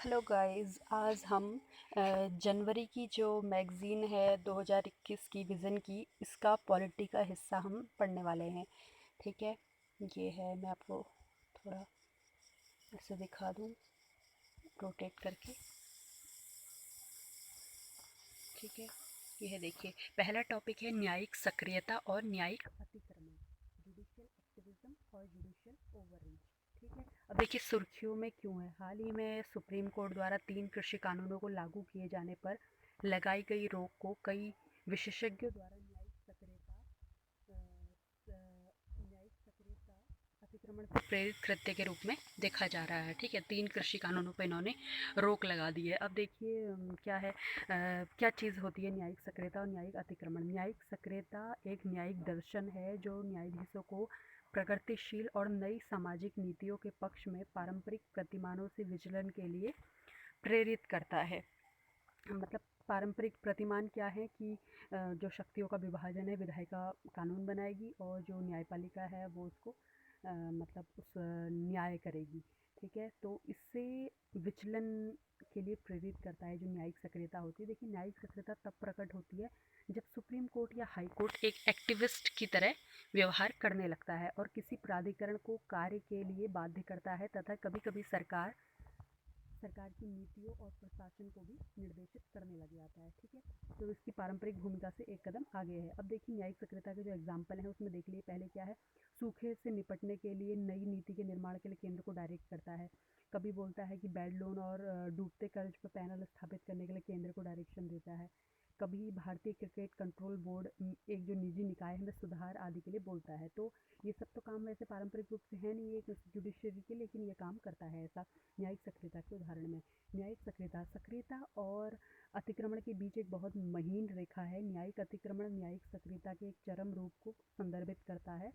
Hello guys, आज हम जनवरी की जो मैगज़ीन है 2021 की विज़न की, इसका पॉलिटी का हिस्सा हम पढ़ने वाले हैं। ठीक है, ये है। मैं आपको थोड़ा ऐसे दिखा दूँ, रोटेट करके। ठीक है, ये है। देखिए, पहला टॉपिक है न्यायिक सक्रियता और न्यायिक अतिक्रमण, जुडिशियल एक्टिविज्म और जुडिशियल ओवररीच। ठीक है, अब देखिए सुर्खियों में क्यों है। हाल ही में सुप्रीम कोर्ट द्वारा 3 कृषि कानूनों को लागू किए जाने पर लगाई गई रोक को कई विशेषज्ञों द्वारा न्यायिक सक्रियता अतिक्रमण से प्रेरित कृत्य के रूप में देखा जा रहा है। ठीक है, 3 कृषि कानूनों पर इन्होंने रोक लगा दी है। अब देखिए क्या है, क्या चीज़ होती है न्यायिक सक्रियता और न्यायिक अतिक्रमण। न्यायिक सक्रियता एक न्यायिक दर्शन है जो न्यायाधीशों को प्रगतिशील और नई सामाजिक नीतियों के पक्ष में पारंपरिक प्रतिमानों से विचलन के लिए प्रेरित करता है। मतलब पारंपरिक प्रतिमान क्या है कि जो शक्तियों का विभाजन है, विधायिका कानून बनाएगी और जो न्यायपालिका है वो उसको मतलब उस न्याय करेगी। ठीक है, तो इससे विचलन के लिए प्रेरित करता है जो न्यायिक सक्रियता होती है। देखिए, न्यायिक सक्रियता तब प्रकट होती है जब सुप्रीम कोर्ट या हाई कोर्ट एक एक्टिविस्ट की तरह व्यवहार करने लगता है और किसी प्राधिकरण को कार्य के लिए बाध्य करता है तथा कभी कभी सरकार की नीतियों और प्रशासन को भी निर्देशित करने लग जाता है। ठीक है, तो इसकी पारंपरिक भूमिका से एक कदम आगे है। अब देखिए न्यायिक सक्रियता के जो एग्जाम्पल हैं उसमें देख लिए। पहले क्या है, सूखे से निपटने के लिए नई नीति के निर्माण के लिए केंद्र को डायरेक्ट करता है। कभी बोलता है कि बैड लोन और डूबते कर्ज पर पैनल स्थापित करने के लिए केंद्र को डायरेक्शन देता है। कभी भारतीय क्रिकेट कंट्रोल बोर्ड एक जो निजी निकाय है में सुधार आदि के लिए बोलता है। तो ये सब तो काम वैसे पारंपरिक रूप से है नहीं है जुडिशरी के, लेकिन ये काम करता है ऐसा न्यायिक सक्रियता के उदाहरण में। न्यायिक सक्रियता और अतिक्रमण के बीच एक बहुत महीन रेखा है। न्यायिक अतिक्रमण न्यायिक सक्रियता के एक चरम रूप को संदर्भित करता है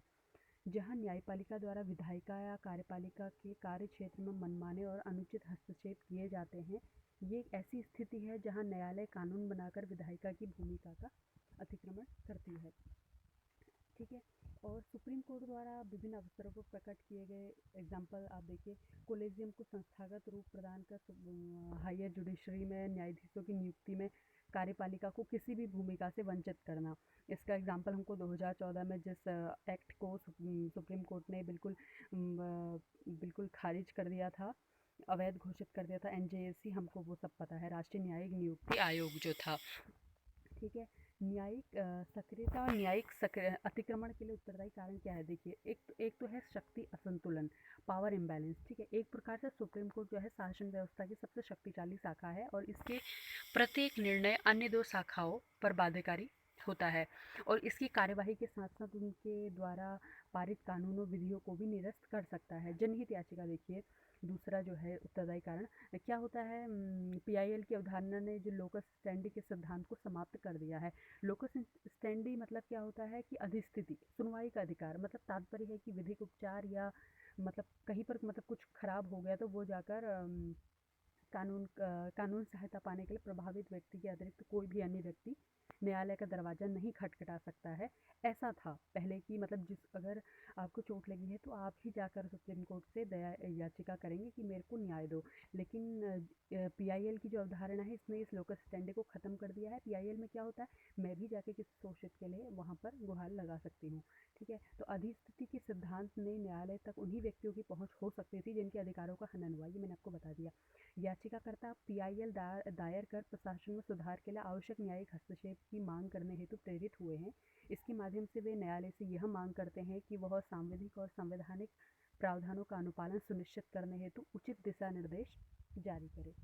जहां न्यायपालिका द्वारा विधायिका या कार्यपालिका के कार्य क्षेत्र में मनमाने और अनुचित हस्तक्षेप किए जाते हैं। ये एक ऐसी स्थिति है जहां न्यायालय कानून बनाकर विधायिका की भूमिका का अतिक्रमण करती है। ठीक है, और सुप्रीम कोर्ट द्वारा विभिन्न अवसरों पर प्रकट किए गए एग्जाम्पल आप देखिए। कोलेजियम को संस्थागत रूप प्रदान कर हायर जुडिशरी में न्यायाधीशों की नियुक्ति में कार्यपालिका को किसी भी भूमिका से वंचित करना। इसका एग्जाम्पल हमको 2014 में जिस एक्ट को सुप्रीम कोर्ट ने बिल्कुल खारिज कर दिया था, अवैध घोषित कर दिया था, एनजेएसी, हमको वो सब पता है, राष्ट्रीय न्यायिक नियुक्ति आयोग जो था। ठीक है, न्यायिक सक्रियता और अतिक्रमण के लिए उत्तरदायी कारण क्या है। देखिए, एक तो है शक्ति असंतुलन, पावर इम्बैलेंस। ठीक है, एक प्रकार से सुप्रीम कोर्ट जो है शासन व्यवस्था की सबसे शक्तिशाली शाखा है और इसके प्रत्येक निर्णय अन्य दो शाखाओं पर बाध्यकारी होता है और इसकी कार्यवाही के साथ साथ उनके द्वारा पारित कानूनों विधियों को भी निरस्त कर सकता है। जनहित याचिका देखिए, दूसरा जो है उत्तरदायी कारण क्या होता है। पीआईएल की अवधारणा ने जो लोकस स्टैंडी के सिद्धांत को समाप्त कर दिया है। लोकस स्टैंडी मतलब क्या होता है कि अधिस्थिति, सुनवाई का अधिकार। मतलब तात्पर्य है कि विधिक उपचार या मतलब कहीं पर मतलब कुछ खराब हो गया तो वो जाकर कानून सहायता पाने के लिए प्रभावित व्यक्ति के अतिरिक्त कोई भी अन्य व्यक्ति न्यायालय का दरवाज़ा नहीं खटखटा सकता है। ऐसा था पहले की, मतलब अगर आपको चोट लगी है तो आप ही जाकर सुप्रीम कोर्ट से दया याचिका करेंगे कि मेरे को न्याय दो। लेकिन पीआईएल की जो अवधारणा है इसने इस लोकस स्टैंडे को ख़त्म कर दिया है। पीआईएल में क्या होता है, मैं भी जाके किसी शोषित के लिए वहाँ पर गुहार लगा सकती हूँ। ठीक है, तो अधिस्थिति के सिद्धांत ने न्यायालय तक उन्हीं व्यक्तियों की पहुँच हो सकती थी जिनके अधिकारों का हनन हुआ। ये मैंने आपको बता दिया। याचिकाकर्ता पीआईएल दायर कर प्रशासन में सुधार के लिए आवश्यक न्यायिक हस्तक्षेप की मांग करने हेतु प्रेरित हुए हैं। इसके माध्यम से वे न्यायालय से यह मांग करते हैं कि वह सांविधिक और संवैधानिक प्रावधानों का अनुपालन सुनिश्चित करने हेतु उचित दिशा निर्देश जारी करे।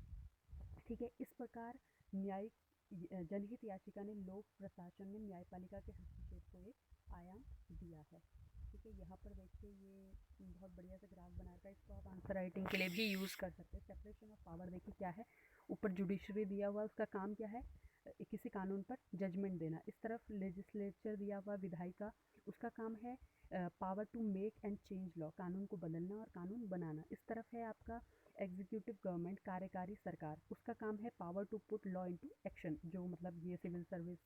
ठीक है, इस प्रकार न्यायिक जनहित याचिका ने लोक प्रशासन में न्यायपालिका के हस्तक्षेप को एक आयाम दिया है। ठीक है, यहाँ पर देखिए ये बहुत बढ़िया से ग्राफ बना रखा है, इसको आप आंसर राइटिंग के लिए भी यूज़ कर सकते हैं। सेपरेशन ऑफ पावर देखिए क्या है, ऊपर जुडिशरी दिया हुआ, उसका काम क्या है, किसी कानून पर जजमेंट देना। इस तरफ लेजिस्लेचर दिया हुआ, विधायिका, उसका काम है power to make and change law, कानून को बदलना और कानून बनाना। इस तरफ है आपका एग्जीक्यूटिव गवर्नमेंट, कार्यकारी सरकार, उसका काम है power to put law into action. जो मतलब ये सिविल सर्विस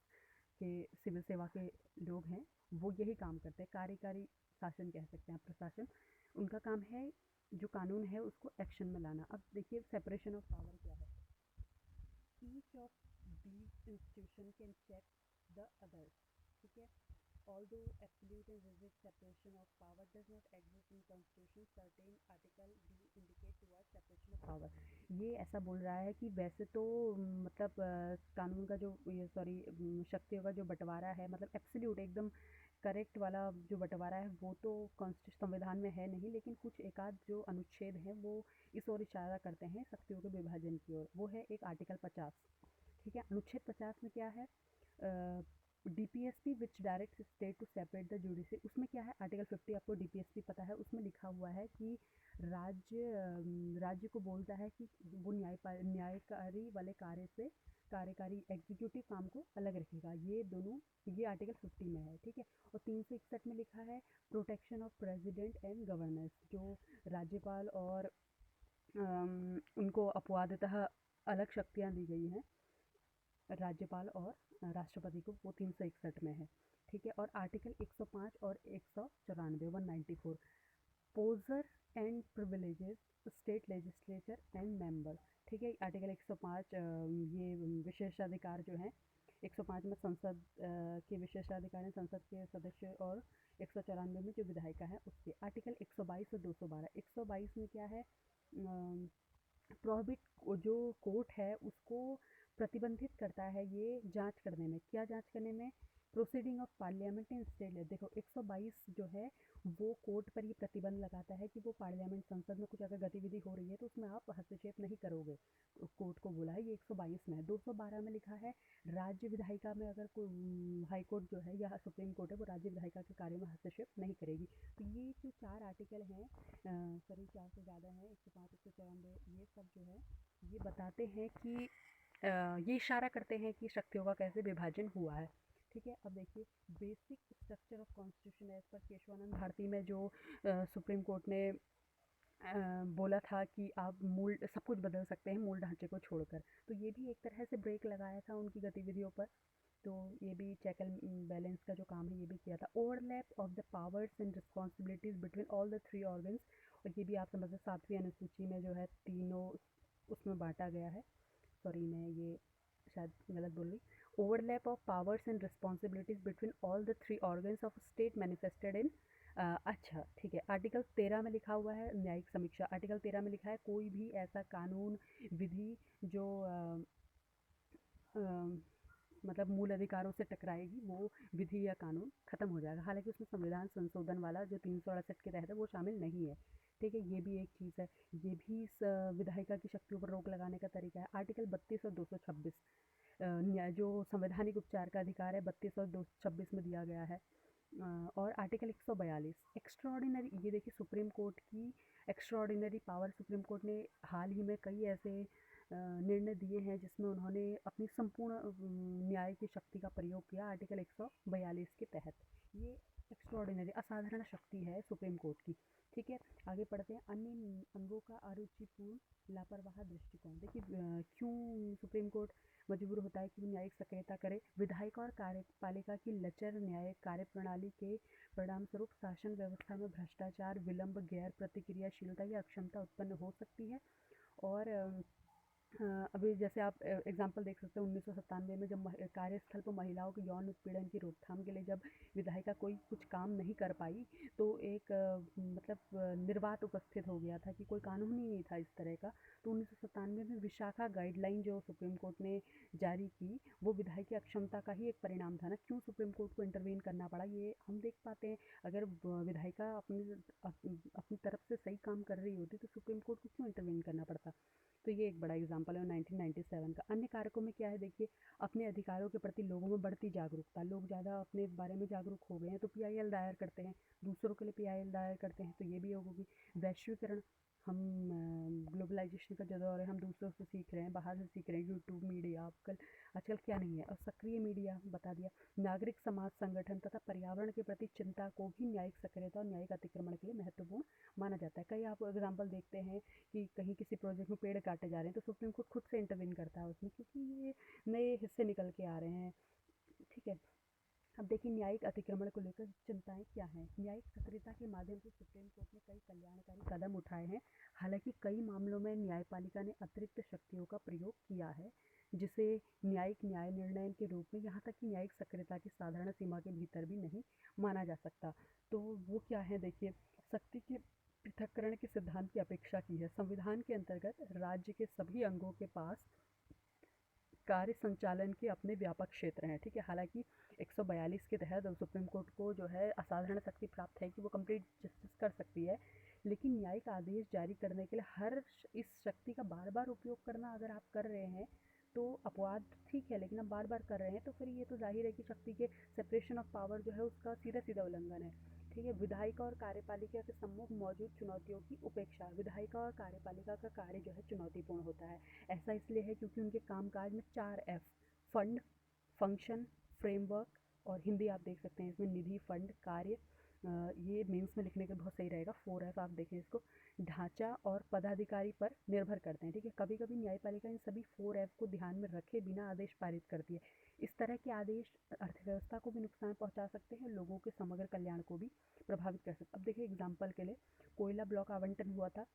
के, सिविल सेवा के लोग हैं वो यही काम करते हैं, कार्यकारी शासन कह सकते हैं आप, प्रशासन। उनका काम है जो कानून है उसको एक्शन में लाना। अब देखिए सेपरेशन ऑफ पावर क्या है। Each of these institution can check the others, ठीक है। Although absolute and rigid separation of power does not exist in constitution, certain article do indicate towards separation of power। ये ऐसा बोल रहा है कि वैसे तो मतलब कानून का जो ये सॉरी शक्तियों का जो बंटवारा है, मतलब एब्सोल्यूट एकदम करेक्ट वाला जो बंटवारा है वो तो कॉन्स्टिट्यूशन संविधान में है नहीं, लेकिन कुछ एक आध जो अनुच्छेद हैं वो इस ओर इशारा करते हैं शक्तियों के विभाजन की ओर। वो है एक आर्टिकल 50, ठीक है। अनुच्छेद 50 में क्या है, DPSP which direct state to separate the judiciary. उसमें क्या है, आर्टिकल 50 आपको डीपीएसपी पता है, उसमें लिखा हुआ है कि राज्य को बोलता है कि वो न्यायकारी वाले कार्य से कार्यकारी एग्जीक्यूटिव काम को अलग रखेगा। ये दोनों, ये आर्टिकल 50 में है, ठीक है। और 361 में लिखा है protection of president and governors, जो राज्यपाल और उनको अपवादतः अलग शक्तियाँ दी गई हैं राज्यपाल और राष्ट्रपति को, वो 361 में है, ठीक है। और आर्टिकल 105 और 194 194 पोजर and privileges state legislature and member, ठीक है। आर्टिकल 105 ये विशेषाधिकार जो हैं, 105 में संसद के विशेषाधिकार हैं, संसद के सदस्य, और 194 में जो विधायिका है उसके। आर्टिकल 122 और 212। 122 में क्या है, प्रोहिबिट जो कोर्ट है उसको प्रतिबंधित करता है ये जांच करने में। क्या जांच करने में, proceeding of parliament in state. देखो 122 जो है वो कोर्ट पर ये प्रतिबंध लगाता है कि वो पार्लियामेंट संसद में कुछ अगर गतिविधि हो रही है तो उसमें आप हस्तक्षेप नहीं करोगे, कोर्ट को बोला है, ये 122 में है। 212 में लिखा है राज्य विधायिका में अगर कोई हाई कोर्ट जो है या सुप्रीम कोर्ट है वो राज्य विधायिका के कार्य में हस्तक्षेप नहीं करेगी। तो ये जो 4 आर्टिकल हैं, सॉरी 4 से ज़्यादा हैं, 105 194, ये सब जो है ये बताते हैं कि ये इशारा करते हैं कि शक्तियों का कैसे विभाजन हुआ है, ठीक है। अब देखिए basic structure of constitution as per Kesavananda Bharti में जो सुप्रीम कोर्ट ने बोला था कि आप मूल सब कुछ बदल सकते हैं मूल ढांचे को छोड़कर, तो ये भी एक तरह से ब्रेक लगाया था उनकी गतिविधियों पर। तो ये भी चेक एंड बैलेंस का जो काम है ये भी किया था। Overlap of the powers and responsibilities between all the 3 organs, और ये भी आप समझ 7वीं अनुसूची में जो है तीनों उसमें बांटा गया है। सॉरी मैं ये शायद गलत बोल रही। Overlap of powers and responsibilities between all the 3 organs of state manifested in, अच्छा ठीक है। आर्टिकल 13 में लिखा हुआ है न्यायिक समीक्षा। आर्टिकल 13 में लिखा है कोई भी ऐसा कानून विधि जो मतलब मूल अधिकारों से टकराएगी वो विधि या कानून खत्म हो जाएगा। हालांकि उसमें संविधान संशोधन वाला जो 368 के तहत है वो शामिल नहीं है, ठीक है। ये भी एक चीज़ है, ये भी विधायिका की शक्तियों पर रोक लगाने का तरीका है। आर्टिकल 32 और 226 जो संवैधानिक उपचार का अधिकार है 32 और 226 में दिया गया है। और आर्टिकल 142 एक्स्ट्राऑर्डिनरी, ये देखिए सुप्रीम कोर्ट की एक्स्ट्राऑर्डिनरी पावर। सुप्रीम कोर्ट ने हाल ही में कई ऐसे निर्णय दिए हैं जिसमें उन्होंने अपनी संपूर्ण न्याय की शक्ति का प्रयोग किया आर्टिकल 142 के तहत। ये एक्स्ट्राऑर्डिनरी असाधारण शक्ति है सुप्रीम कोर्ट की, ठीक है। आगे पढ़ते हैं। अन्य अंगों का अरुचिपूर्ण लापरवाह दृष्टिकोण। देखिए क्यों सुप्रीम कोर्ट मजबूर होता है कि वो न्यायिक सक्रियता करे। विधायिक और कार्यपालिका की लचर न्याय कार्य प्रणाली के परिणाम स्वरूप शासन व्यवस्था में भ्रष्टाचार, विलंब, गैर प्रतिक्रियाशीलता या अक्षमता उत्पन्न हो सकती है। और अभी जैसे आप एग्जांपल देख सकते हैं 1997 में जब कार्यस्थल पर महिलाओं के यौन उत्पीड़न की रोकथाम के लिए जब विधायिका कोई कुछ काम नहीं कर पाई तो एक मतलब निर्वात उपस्थित हो गया था कि कोई कानून ही नहीं था इस तरह का। तो 1997 में विशाखा गाइडलाइन जो सुप्रीम कोर्ट ने जारी की वो विधायक की अक्षमता का ही एक परिणाम था ना। क्यों सुप्रीम कोर्ट को इंटरवीन करना पड़ा ये हम देख पाते हैं। अगर विधायिका अपनी तरफ से सही काम कर रही होती तो सुप्रीम कोर्ट को क्यों इंटरवीन करना पड़ता। तो ये एक बड़ा एग्जाम्पल है 1997 का। अन्य कारकों में क्या है, देखिए अपने अधिकारों के प्रति लोगों में बढ़ती जागरूकता। लोग ज़्यादा अपने बारे में जागरूक हो गए हैं तो पीआईएल दायर करते हैं, दूसरों के लिए पीआईएल दायर करते हैं, तो ये भी होगी। वैश्वीकरण, हम ग्लोबलाइजेशन का जो दौर है, हम दूसरों से सीख रहे हैं, बाहर से सीख रहे हैं। यूट्यूब मीडिया आजकल क्या नहीं है। और सक्रिय मीडिया बता दिया। नागरिक समाज संगठन तथा पर्यावरण के प्रति चिंता को भी न्यायिक सक्रियता और न्यायिक अतिक्रमण के लिए महत्वपूर्ण माना जाता है। कई आप एग्जाम्पल देखते हैं कि कहीं किसी प्रोजेक्ट में पेड़ काटे जा रहे हैं तो सुप्रीम कोर्ट खुद से इंटरवीन करता है उसमें, क्योंकि ये नए हिस्से निकल के आ रहे हैं, ठीक है। अब देखिए न्यायिक अतिक्रमण को लेकर चिंताएं क्या हैं। न्यायिक सक्रियता के माध्यम से सुप्रीम कोर्ट ने कई कल्याणकारी कदम उठाए हैं। हालांकि कई मामलों में न्यायपालिका ने अतिरिक्त शक्तियों का प्रयोग किया है, जिसे न्यायिक न्याय निर्णय के रूप में, यहाँ तक कि न्यायिक सक्रियता की साधारण सीमा के भीतर भी नहीं माना जा सकता। तो वो क्या है, देखिए, शक्ति के पृथक्करण के सिद्धांत की अपेक्षा की है। संविधान के अंतर्गत राज्य के सभी अंगों के पास कार्य संचालन के अपने व्यापक क्षेत्र हैं, ठीक है। हालांकि 142 के तहत सुप्रीम कोर्ट को जो है असाधारण शक्ति प्राप्त है कि वो कंप्लीट जस्टिस कर सकती है, लेकिन न्यायिक आदेश जारी करने के लिए इस शक्ति का बार बार उपयोग करना अगर आप कर रहे हैं तो अपवाद ठीक है, लेकिन आप बार बार कर रहे हैं तो फिर ये तो जाहिर है कि शक्ति के सेपरेशन ऑफ पावर जो है उसका सीधा सीधा उल्लंघन है, ठीक है। विधायिका और कार्यपालिका के सम्मुख मौजूद चुनौतियों की उपेक्षा। विधायिका और कार्यपालिका का कार्य जो है चुनौतीपूर्ण होता है। ऐसा इसलिए है क्योंकि उनके कामकाज में 4F, फंड, फंक्शन, फ्रेमवर्क और हिंदी आप देख सकते हैं इसमें निधि, फंड, कार्य, ये मेंस में लिखने के बहुत सही रहेगा। 4F आप देखें इसको, ढांचा और पदाधिकारी पर निर्भर करते हैं, ठीक है। कभी कभी न्यायपालिका इन सभी 4F को ध्यान में रखे बिना आदेश पारित करती है। इस तरह के आदेश अर्थव्यवस्था को भी नुकसान पहुंचा सकते हैं, लोगों के समग्र कल्याण को भी प्रभावित कर सकते हैं। अब देखिए एग्जाम्पल के लिए कोयला ब्लॉक आवंटन हुआ था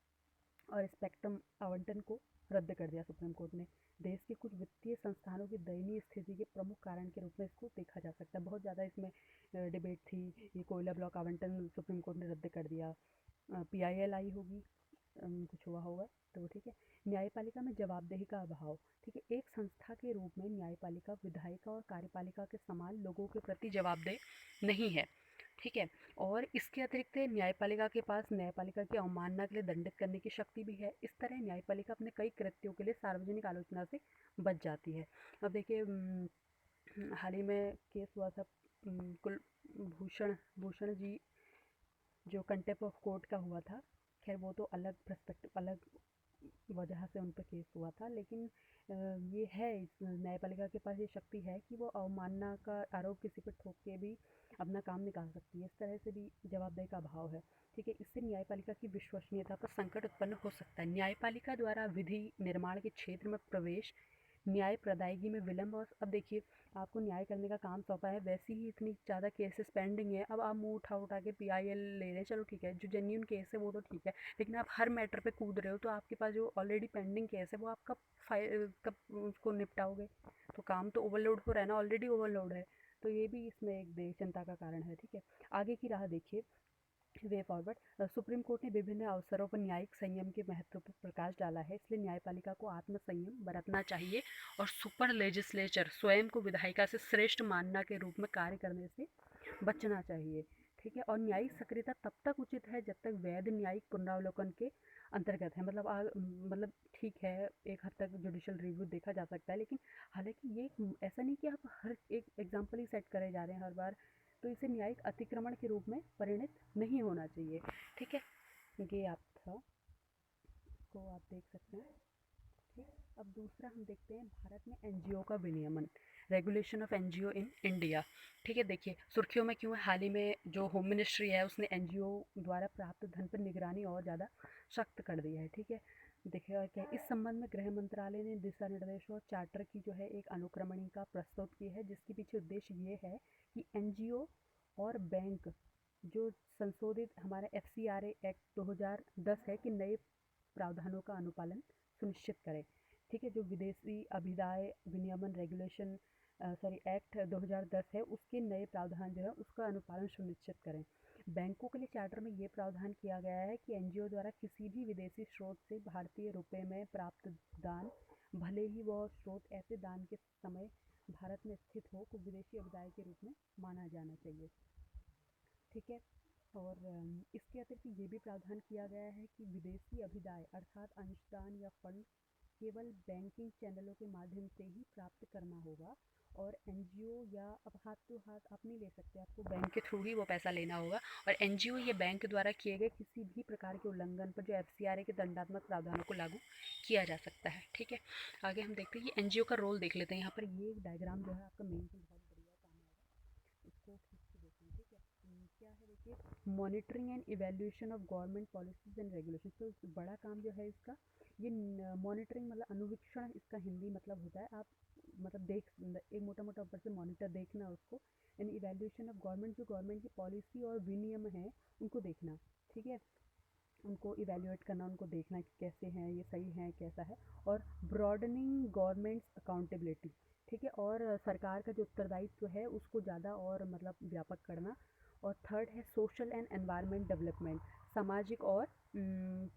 और स्पेक्ट्रम आवंटन को रद्द कर दिया सुप्रीम कोर्ट ने। देश के कुछ वित्तीय संस्थानों की दयनीय स्थिति के प्रमुख कारण के रूप में इसको देखा जा सकता है। बहुत ज़्यादा इसमें डिबेट थी, ये कोयला ब्लॉक आवंटन सुप्रीम कोर्ट ने रद्द कर दिया। PIL आई होगी, कुछ हुआ होगा, तो ठीक है। न्यायपालिका में जवाबदेही का अभाव, ठीक है। एक संस्था के रूप में न्यायपालिका विधायिका और कार्यपालिका के समान लोगों के प्रति जवाबदेह नहीं है, ठीक है। और इसके अतिरिक्त न्यायपालिका के पास न्यायपालिका की अवमानना के लिए दंडित करने की शक्ति भी है। इस तरह न्यायपालिका अपने कई कृत्यों के लिए सार्वजनिक आलोचना से बच जाती है। अब देखिए हाल ही में केस हुआ था कुलभूषण जी, जो कंटेम्प्ट ऑफ कोर्ट का हुआ था। खैर वो तो अलग पर्सपेक्टिव, अलग वजह से उन पर केस हुआ था, लेकिन ये है इस न्यायपालिका के पास ये शक्ति है कि वो अवमानना का आरोप किसी पर ठोक के भी अपना काम निकाल सकती है। इस तरह से भी जवाबदेही का अभाव है, ठीक है। इससे न्यायपालिका की विश्वसनीयता पर संकट उत्पन्न हो सकता है। न्यायपालिका द्वारा विधि निर्माण के क्षेत्र में प्रवेश, न्याय प्रदायगी में विलम्ब। और अब देखिए आपको न्याय करने का काम सौंपा है, वैसे ही इतनी ज़्यादा केसेस पेंडिंग है, अब आप मुँह उठा के PIL ले रहे हैं, चलो ठीक है, जो जेन्यून केस है वो तो ठीक है, लेकिन आप हर मैटर पे कूद रहे हो तो आपके पास जो ऑलरेडी पेंडिंग केस है वो आप कब उसको निपटाओगे। तो काम तो ओवरलोड हो रहा है ना, ऑलरेडी ओवरलोड है। तो ये भी इसमें एक चिंता का कारण है, ठीक है। आगे की राह देखिए, वे फॉरवर्ड। सुप्रीम कोर्ट ने विभिन्न अवसरों पर न्यायिक संयम के महत्व पर प्रकाश डाला है, इसलिए न्यायपालिका को आत्मसंयम बरतना चाहिए और सुपर लेजिस्लेचर स्वयं को विधायिका से श्रेष्ठ मानना के रूप में कार्य करने से बचना चाहिए, ठीक है। और न्यायिक सक्रियता तब तक उचित है जब तक वैध न्यायिक पुनरावलोकन के अंतर्गत है। मतलब ठीक है, एक हद तक जुडिशल रिव्यू देखा जा सकता है, लेकिन हालांकि ये ऐसा नहीं कि आप हर एक एग्जाम्पल ही सेट करे जा रहे हैं हर बार, तो इसे न्यायिक अतिक्रमण के रूप में परिणित नहीं होना चाहिए, ठीक है। ये आप था, इसको आप देख सकते हैं, ठीक। अब दूसरा हम देखते हैं भारत में NGO का विनियमन, regulation of NGO in India, ठीक है। देखिए सुर्खियों में क्यों है, हाल ही में जो होम मिनिस्ट्री है उसने NGO द्वारा प्राप्त धन पर निगरानी और ज़्यादा सख्त कर दी है, ठीक है। देखिए और क्या, इस संबंध में गृह मंत्रालय ने दिशा निर्देश और चार्टर की जो है एक अनुक्रमणिका प्रस्तुत की है, जिसके पीछे उद्देश्य ये है कि NGO और बैंक जो संशोधित हमारा FCRA एक्ट 2010 है कि नए प्रावधानों का अनुपालन सुनिश्चित करें, ठीक है। जो विदेशी अभिदाय विनियमन रेगुलेशन एक्ट 2010 है, उसके नए प्रावधान जो है उसका अनुपालन सुनिश्चित करें। बैंकों के लिए चार्टर में ये प्रावधान किया गया है कि NGO द्वारा किसी भी विदेशी स्रोत से भारतीय रुपये में प्राप्त दान, भले ही वह स्रोत ऐसे दान के समय भारत में स्थित हो, को विदेशी अभिदाय के रूप में माना जाना चाहिए, ठीक है। और इसके अतिरिक्त ये भी प्रावधान किया गया है कि विदेशी अभिदाय अर्थात अंशदान या फंड केवल बैंकिंग चैनलों के माध्यम से ही प्राप्त करना होगा, और NGO या अब हाथ टू हाथ आप नहीं ले सकते, आपको बैंक के थ्रू ही वो पैसा लेना होगा। और NGO या बैंक द्वारा किए गए किसी भी प्रकार के उल्लंघन पर जो FCRA के दंडात्मक प्रावधानों को लागू किया जा सकता है, ठीक है। आगे हम देखते हैं कि NGO का रोल देख लेते हैं। यहाँ पर ये डायग्राम जो है आपका मेन से बहुत बढ़िया काम आएगा, इसको ठीक से देखें, ठीक है। क्या है देखिए, monitoring and evaluation of government policies and regulation. तो बड़ा काम जो है इसका, ये मॉनिटरिंग मतलब अनुवीक्षण, इसका हिंदी मतलब होता है। आप मतलब देख एक मोटा मोटा ऊपर से मॉनिटर देखना उसको, एंड इवैल्यूएशन ऑफ गवर्नमेंट, जो गवर्नमेंट की पॉलिसी और विनियम है उनको देखना, ठीक है, उनको इवैल्यूएट करना, उनको देखना कि कैसे हैं, ये सही है कैसा है, और ब्रॉडनिंग गवर्नमेंट्स अकाउंटेबिलिटी, ठीक है, और सरकार का जो उत्तरदायित्व है उसको ज़्यादा और मतलब व्यापक करना। और थर्ड है सोशल एंड एनवायरनमेंट डेवलपमेंट, सामाजिक और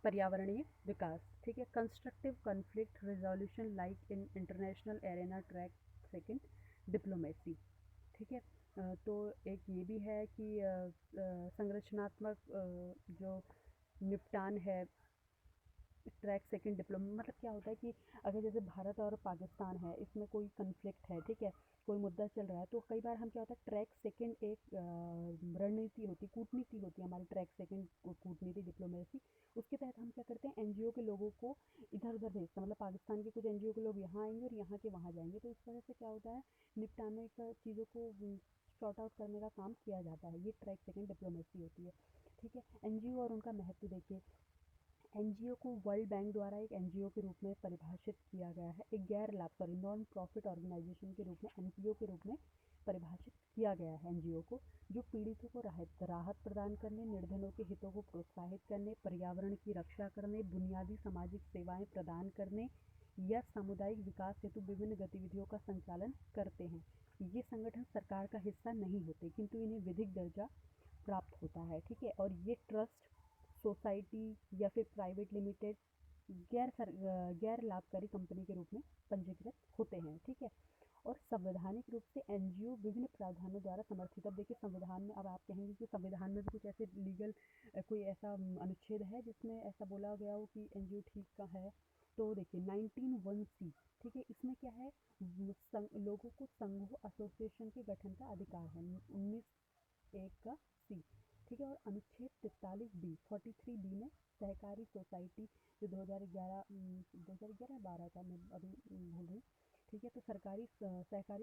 पर्यावरणीय विकास, ठीक है, constructive conflict resolution like in international arena, track second diplomacy, ठीक है। तो एक ये भी है कि संरचनात्मक जो निपटान है, ट्रैक सेकंड डिप्लोमा, मतलब क्या होता है कि अगर जैसे भारत और पाकिस्तान है, इसमें कोई कन्फ्लिक्ट है, ठीक है, कोई मुद्दा चल रहा है, तो कई बार हम क्या होता है ट्रैक सेकंड एक रणनीति होती, कूटनीति होती है हमारी, ट्रैक सेकंड कूटनीति डिप्लोमेसी, उसके तहत हम क्या करते हैं एनजीओ के लोगों को इधर उधर भेजते हैं, मतलब पाकिस्तान के कुछ एनजीओ के लोग यहाँ आएंगे और यहाँ के वहाँ जाएंगे, तो इस वजह से क्या होता है निपटाने का चीज़ों को सॉर्ट आउट करने का काम किया जाता है, ये ट्रैक सेकंड डिप्लोमेसी होती है, ठीक है। एनजीओ और उनका महत्व देखिए, एनजीओ को वर्ल्ड बैंक द्वारा एक एनजीओ के रूप में परिभाषित किया गया है, एक गैर लाभ नॉन प्रॉफिट ऑर्गेनाइजेशन के रूप में, एनपीओ के रूप में परिभाषित किया गया है एनजीओ को, जो पीड़ितों को राहत प्रदान करने, निर्धनों के हितों को प्रोत्साहित करने, पर्यावरण की रक्षा करने, बुनियादी सामाजिक सेवाएं प्रदान करने या सामुदायिक विकास हेतु विभिन्न गतिविधियों का संचालन करते हैं। ये संगठन सरकार का हिस्सा नहीं होते, किंतु इन्हें विधिक दर्जा प्राप्त होता है, ठीक है, और ये ट्रस्ट, सोसाइटी या फिर प्राइवेट लिमिटेड गैर लाभकारी कंपनी के रूप में पंजीकृत होते हैं, ठीक है। और संवैधानिक रूप से एनजीओ विभिन्न प्रावधानों द्वारा समर्थित, अब देखिए संविधान में, अब आप कहेंगे कि संविधान में भी कुछ ऐसे लीगल कोई ऐसा अनुच्छेद है जिसमें ऐसा बोला गया हो कि एनजीओ ठीक का है, तो देखिए 19(1)(c), ठीक है, इसमें क्या है, लोगों को संघों एसोसिएशन के गठन का अधिकार है, 19(1) का सी, ठीक है, और अनुच्छेद 43(b), 43(b) में सहकारी सोसाइटी, जो 2011-12 का, मैं अभी भूल रही, ठीक है, तो सहकारी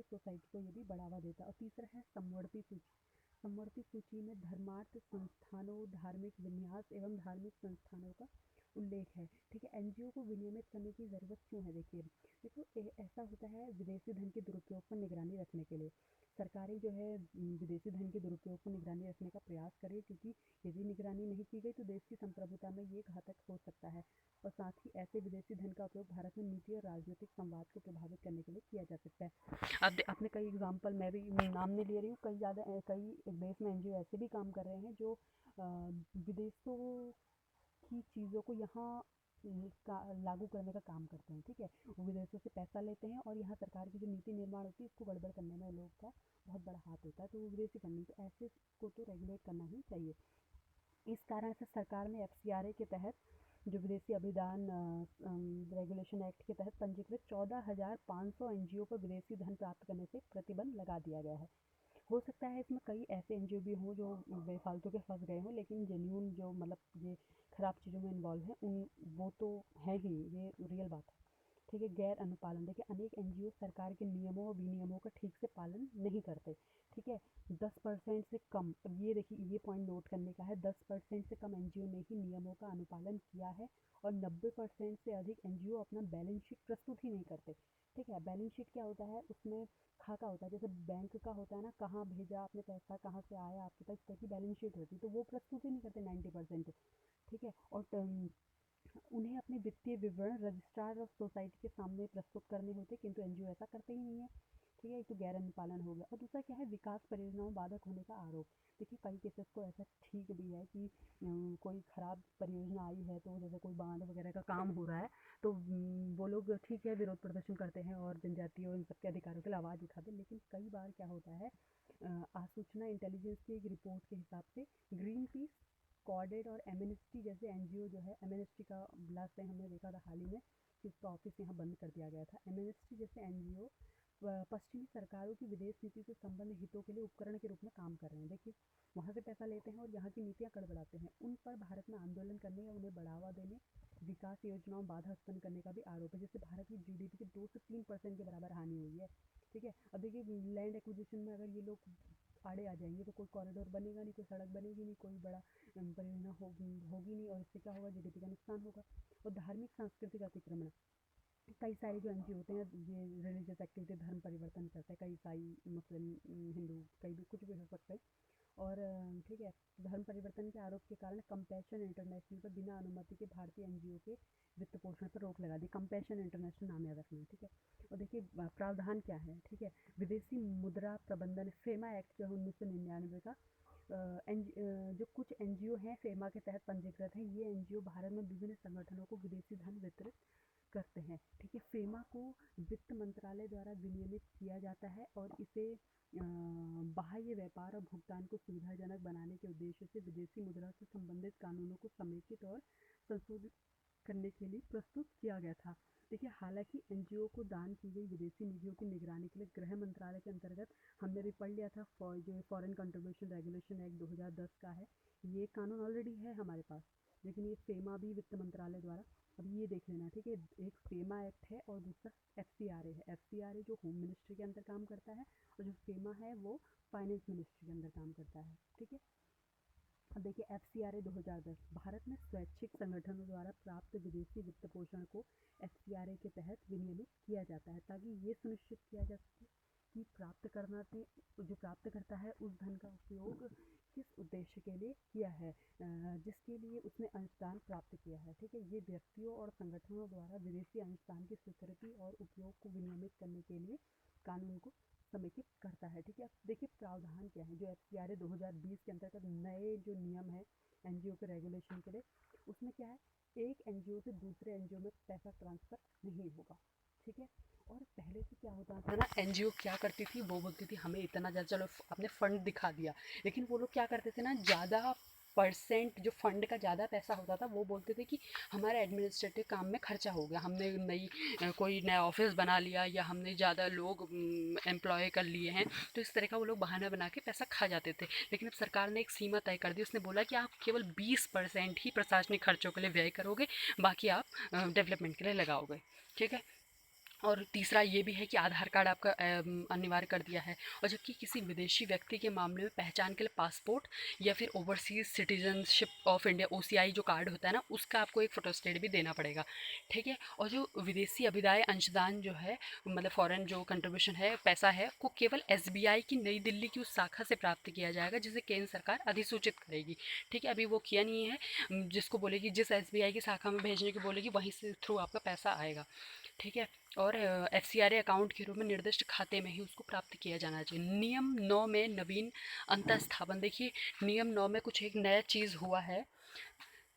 सोसाइटी को ये भी बढ़ावा देता है। और तीसरा है समवर्ती सूची, समवर्ती सूची में धर्मार्थ संस्थानों, धार्मिक विन्यास एवं धार्मिक संस्थानों का उल्लेख है, ठीक है। एनजीओ को विनियमित करने की ज़रूरत क्यों है, देखिए देखो ऐसा होता है विदेशी धन के दुरुपयोग पर निगरानी रखने के लिए, सरकारें जो है विदेशी धन के दुरुपयोग पर निगरानी रखने का प्रयास करें, क्योंकि यदि निगरानी नहीं की गई तो देश की संप्रभुता में ये घातक हो सकता है, और साथ ही ऐसे विदेशी धन का उपयोग भारत में नीति और राजनीतिक संवाद को प्रभावित करने के लिए किया जा सकता है। अब आपने कई एग्जाम्पल, मैं भी नाम नहीं ले रही हूँ, कई देश में एनजीओ ऐसे भी काम कर रहे हैं जो विदेशों की चीज़ों को यहाँ लागू करने का काम करते हैं, ठीक है, वो विदेशों से पैसा लेते हैं और यहाँ सरकार की जो नीति निर्माण होती है इसको गड़बड़ करने में लोग का बहुत बड़ा हाथ होता है, तो वो विदेशी फंडिंग, तो ऐसे को तो रेगुलेट करना ही चाहिए। इस कारण से सरकार ने एफसीआरए के तहत, जो विदेशी अभिदान रेगुलेशन एक्ट के तहत पंजीकृत 14,500 एनजीओ पर विदेशी धन प्राप्त करने से प्रतिबंध लगा दिया गया है। हो सकता है इसमें कई ऐसे एनजीओ भी हों जो बेफालतू के फंस गए हों, लेकिन जेन्यून जो मतलब ये खराब चीज़ों में इन्वॉल्व हैं उन वो तो है ही, ये रियल बात है, ठीक है। गैर अनुपालन, देखिए अनेक एनजीओ सरकार के नियमों और विनियमों का ठीक से पालन नहीं करते, ठीक है, 10% से कम, अब ये देखिए ये पॉइंट नोट करने का है, 10% से कम एनजीओ ने ही नियमों का अनुपालन किया है, और 90% से अधिक एनजीओ अपना बैलेंस शीट प्रस्तुत ही नहीं करते, ठीक है। बैलेंस शीट क्या होता है, उसमें खाका होता है, जैसे बैंक का होता है ना, कहाँ भेजा आपने पैसा, कहाँ से आया आपके पास, तरह की बैलेंस शीट होती है, तो वो प्रस्तुत ही नहीं करते 90%, ठीक है। और उन्हें अपने वित्तीय विवरण रजिस्ट्रार ऑफ सोसाइटी के सामने प्रस्तुत करने होते, किंतु एनजीओ ऐसा करते ही नहीं है, ठीक है, एक तो गैर अनुपालन हो गया। और दूसरा क्या है, विकास परियोजनाओं में बाधक होने का आरोप, देखिए कई केसेस को ऐसा ठीक भी है कि कोई ख़राब परियोजना आई है, तो जैसे कोई बांध वगैरह का काम हो रहा है, तो वो लोग ठीक है विरोध प्रदर्शन करते हैं और जनजातियों इन सबके अधिकारों के लिए आवाज़ उठाते हैं, लेकिन कई बार क्या होता है, आसूचना इंटेलिजेंस की एक रिपोर्ट के हिसाब से ग्रीन पीस, कॉर्डेड और एमनेस्टी जैसे एनजीओ जो है, एमनेस्टी का लास्ट टाइम हमने देखा था हाल ही में कि उसका ऑफिस यहाँ बंद कर दिया गया था, एमनेस्टी जैसे एनजीओ पश्चिमी सरकारों की विदेश नीति से संबंध हितों के लिए उपकरण के रूप में काम कर रहे हैं, देखिए वहाँ से पैसा लेते हैं और यहाँ की नीतियाँ गड़बड़ाते हैं, उन पर भारत में आंदोलन करने या उन्हें बढ़ावा देने, विकास योजनाओं में बाधा उत्पन्न करने का भी आरोप है, जैसे भारत की जीडीपी के 2 से 3% के बराबर हानि हुई है, ठीक है। अब देखिए लैंड एक्विजिशन में अगर ये लोग आड़े आ जाएंगे तो कोई कॉरिडोर बनेगा नहीं, कोई सड़क बनेगी नहीं, कोई बड़ा परियोजना होगी नहीं, और इससे क्या होगा, जीडीपी का नुकसान होगा। और धार्मिक सांस्कृतिक अतिक्रमण, कई सारे जो एनजीओ होते हैं ये रिलीजियस एक्टिविटी धर्म परिवर्तन करते हैं, कई ईसाई मुस्लिम हिंदू कई भी कुछ भी हो सकते हैं। और ठीक है, धर्म परिवर्तन के आरोप के कारण कंपैशन इंटरनेशनल पर बिना अनुमति के भारतीय एनजीओ के वित्त पोषण पर रोक लगा दी। कंपैशन इंटरनेशनल नाम याद रखना है, ठीक है। और देखिए प्रावधान क्या है, ठीक है। विदेशी मुद्रा प्रबंधन फेमा एक्ट जो है 1999 का, जो कुछ एनजीओ हैं फेमा के तहत पंजीकृत हैं, ये एनजीओ भारत में विभिन्न संगठनों को विदेशी धन वितरित करते हैं, ठीक है। फेमा को वित्त मंत्रालय द्वारा विनियमित किया जाता है और इसे बाह्य व्यापार और भुगतान को सुविधाजनक बनाने के उद्देश्य से विदेशी मुद्रा से संबंधित कानूनों को समेकित और संशोधित करने के लिए प्रस्तुत किया गया था। देखिए हालांकि एनजीओ को दान की गई विदेशी निधियों की निगरानी के लिए गृह मंत्रालय के अंतर्गत हमने भी पढ़ लिया था जो फॉरेन कंट्रीब्यूशन रेगुलेशन एक्ट 2010 का है, ये कानून ऑलरेडी है हमारे पास। लेकिन ये फेमा भी वित्त मंत्रालय द्वारा, अब ये देख लेना, ठीक है। एक फेमा एक्ट है और दूसरा एफसीआरए है। एफसीआरए जो होम मिनिस्ट्री के अंदर काम करता है और जो फेमा है वो फाइनेंस मिनिस्ट्री के अंदर काम करता है, ठीक है। अब देखिए एफसीआरए 2010 भारत में स्वैच्छिक संगठनों द्वारा प्राप्त विदेशी वित्त पोषण को एफसीआरए के तहत विनियमित किया जाता है ताकि ये सुनिश्चित किया जा सके कि प्राप्त करना से जो प्राप्त करता है उस धन का उपयोग किस उद्देश्य के लिए किया है, जिसके लिए उसने अंशदान प्राप्त किया है, ठीक है। ये व्यक्तियों और संगठनों द्वारा विदेशी अंशदान की स्वीकृति और उपयोग को विनियमित करने के लिए कानून को समेकित करता है, ठीक है। देखिए प्रावधान क्या है, जो एफसीआरए 2020 के अंतर्गत नए जो नियम है एनजीओ के रेगुलेशन के लिए, उसमें क्या है, एक एनजीओ से दूसरे एनजीओ में पैसा ट्रांसफर नहीं होगा, ठीक है। और पहले से क्या होता था ना, एनजीओ क्या करती थी, वो बोलती थी हमें इतना ज़्यादा, चलो आपने फंड दिखा दिया, लेकिन वो लोग क्या करते थे ना, ज़्यादा परसेंट जो फंड का ज़्यादा पैसा होता था वो बोलते थे कि हमारे एडमिनिस्ट्रेटिव काम में खर्चा हो गया, हमने नई कोई नया ऑफिस बना लिया या हमने ज़्यादा लोग एम्प्लॉय कर लिए हैं, तो इस तरह का वो लोग बहाना बना के पैसा खा जाते थे। लेकिन अब सरकार ने एक सीमा तय कर दी, उसने बोला कि आप केवल 20% ही प्रशासनिक खर्चों के लिए व्यय करोगे, बाकी आप डेवलपमेंट के लिए लगाओगे, ठीक है। और तीसरा ये भी है कि आधार कार्ड आपका अनिवार्य कर दिया है। और जबकि किसी विदेशी व्यक्ति के मामले में पहचान के लिए पासपोर्ट या फिर overseas citizenship of India OCI जो कार्ड होता है ना, उसका आपको एक फोटोस्टेट भी देना पड़ेगा, ठीक है। और जो विदेशी अभिदाय अंशदान जो है, मतलब फॉरेन जो कंट्रीब्यूशन है पैसा है, को केवल एसबीआई की नई दिल्ली की उस शाखा से प्राप्त किया जाएगा जिसे केंद्र सरकार अधिसूचित करेगी, ठीक है। अभी वो किया नहीं है, जिसको बोलेगी जिस एसबीआई की शाखा में भेजने की बोलेगी वहीं से थ्रू आपका पैसा आएगा, ठीक है। और एफसीआरए अकाउंट के रूप में निर्दिष्ट खाते में ही उसको प्राप्त किया जाना चाहिए। नियम 9 में नवीन अंतस्थापन, देखिए नियम 9 में कुछ एक नया चीज़ हुआ है,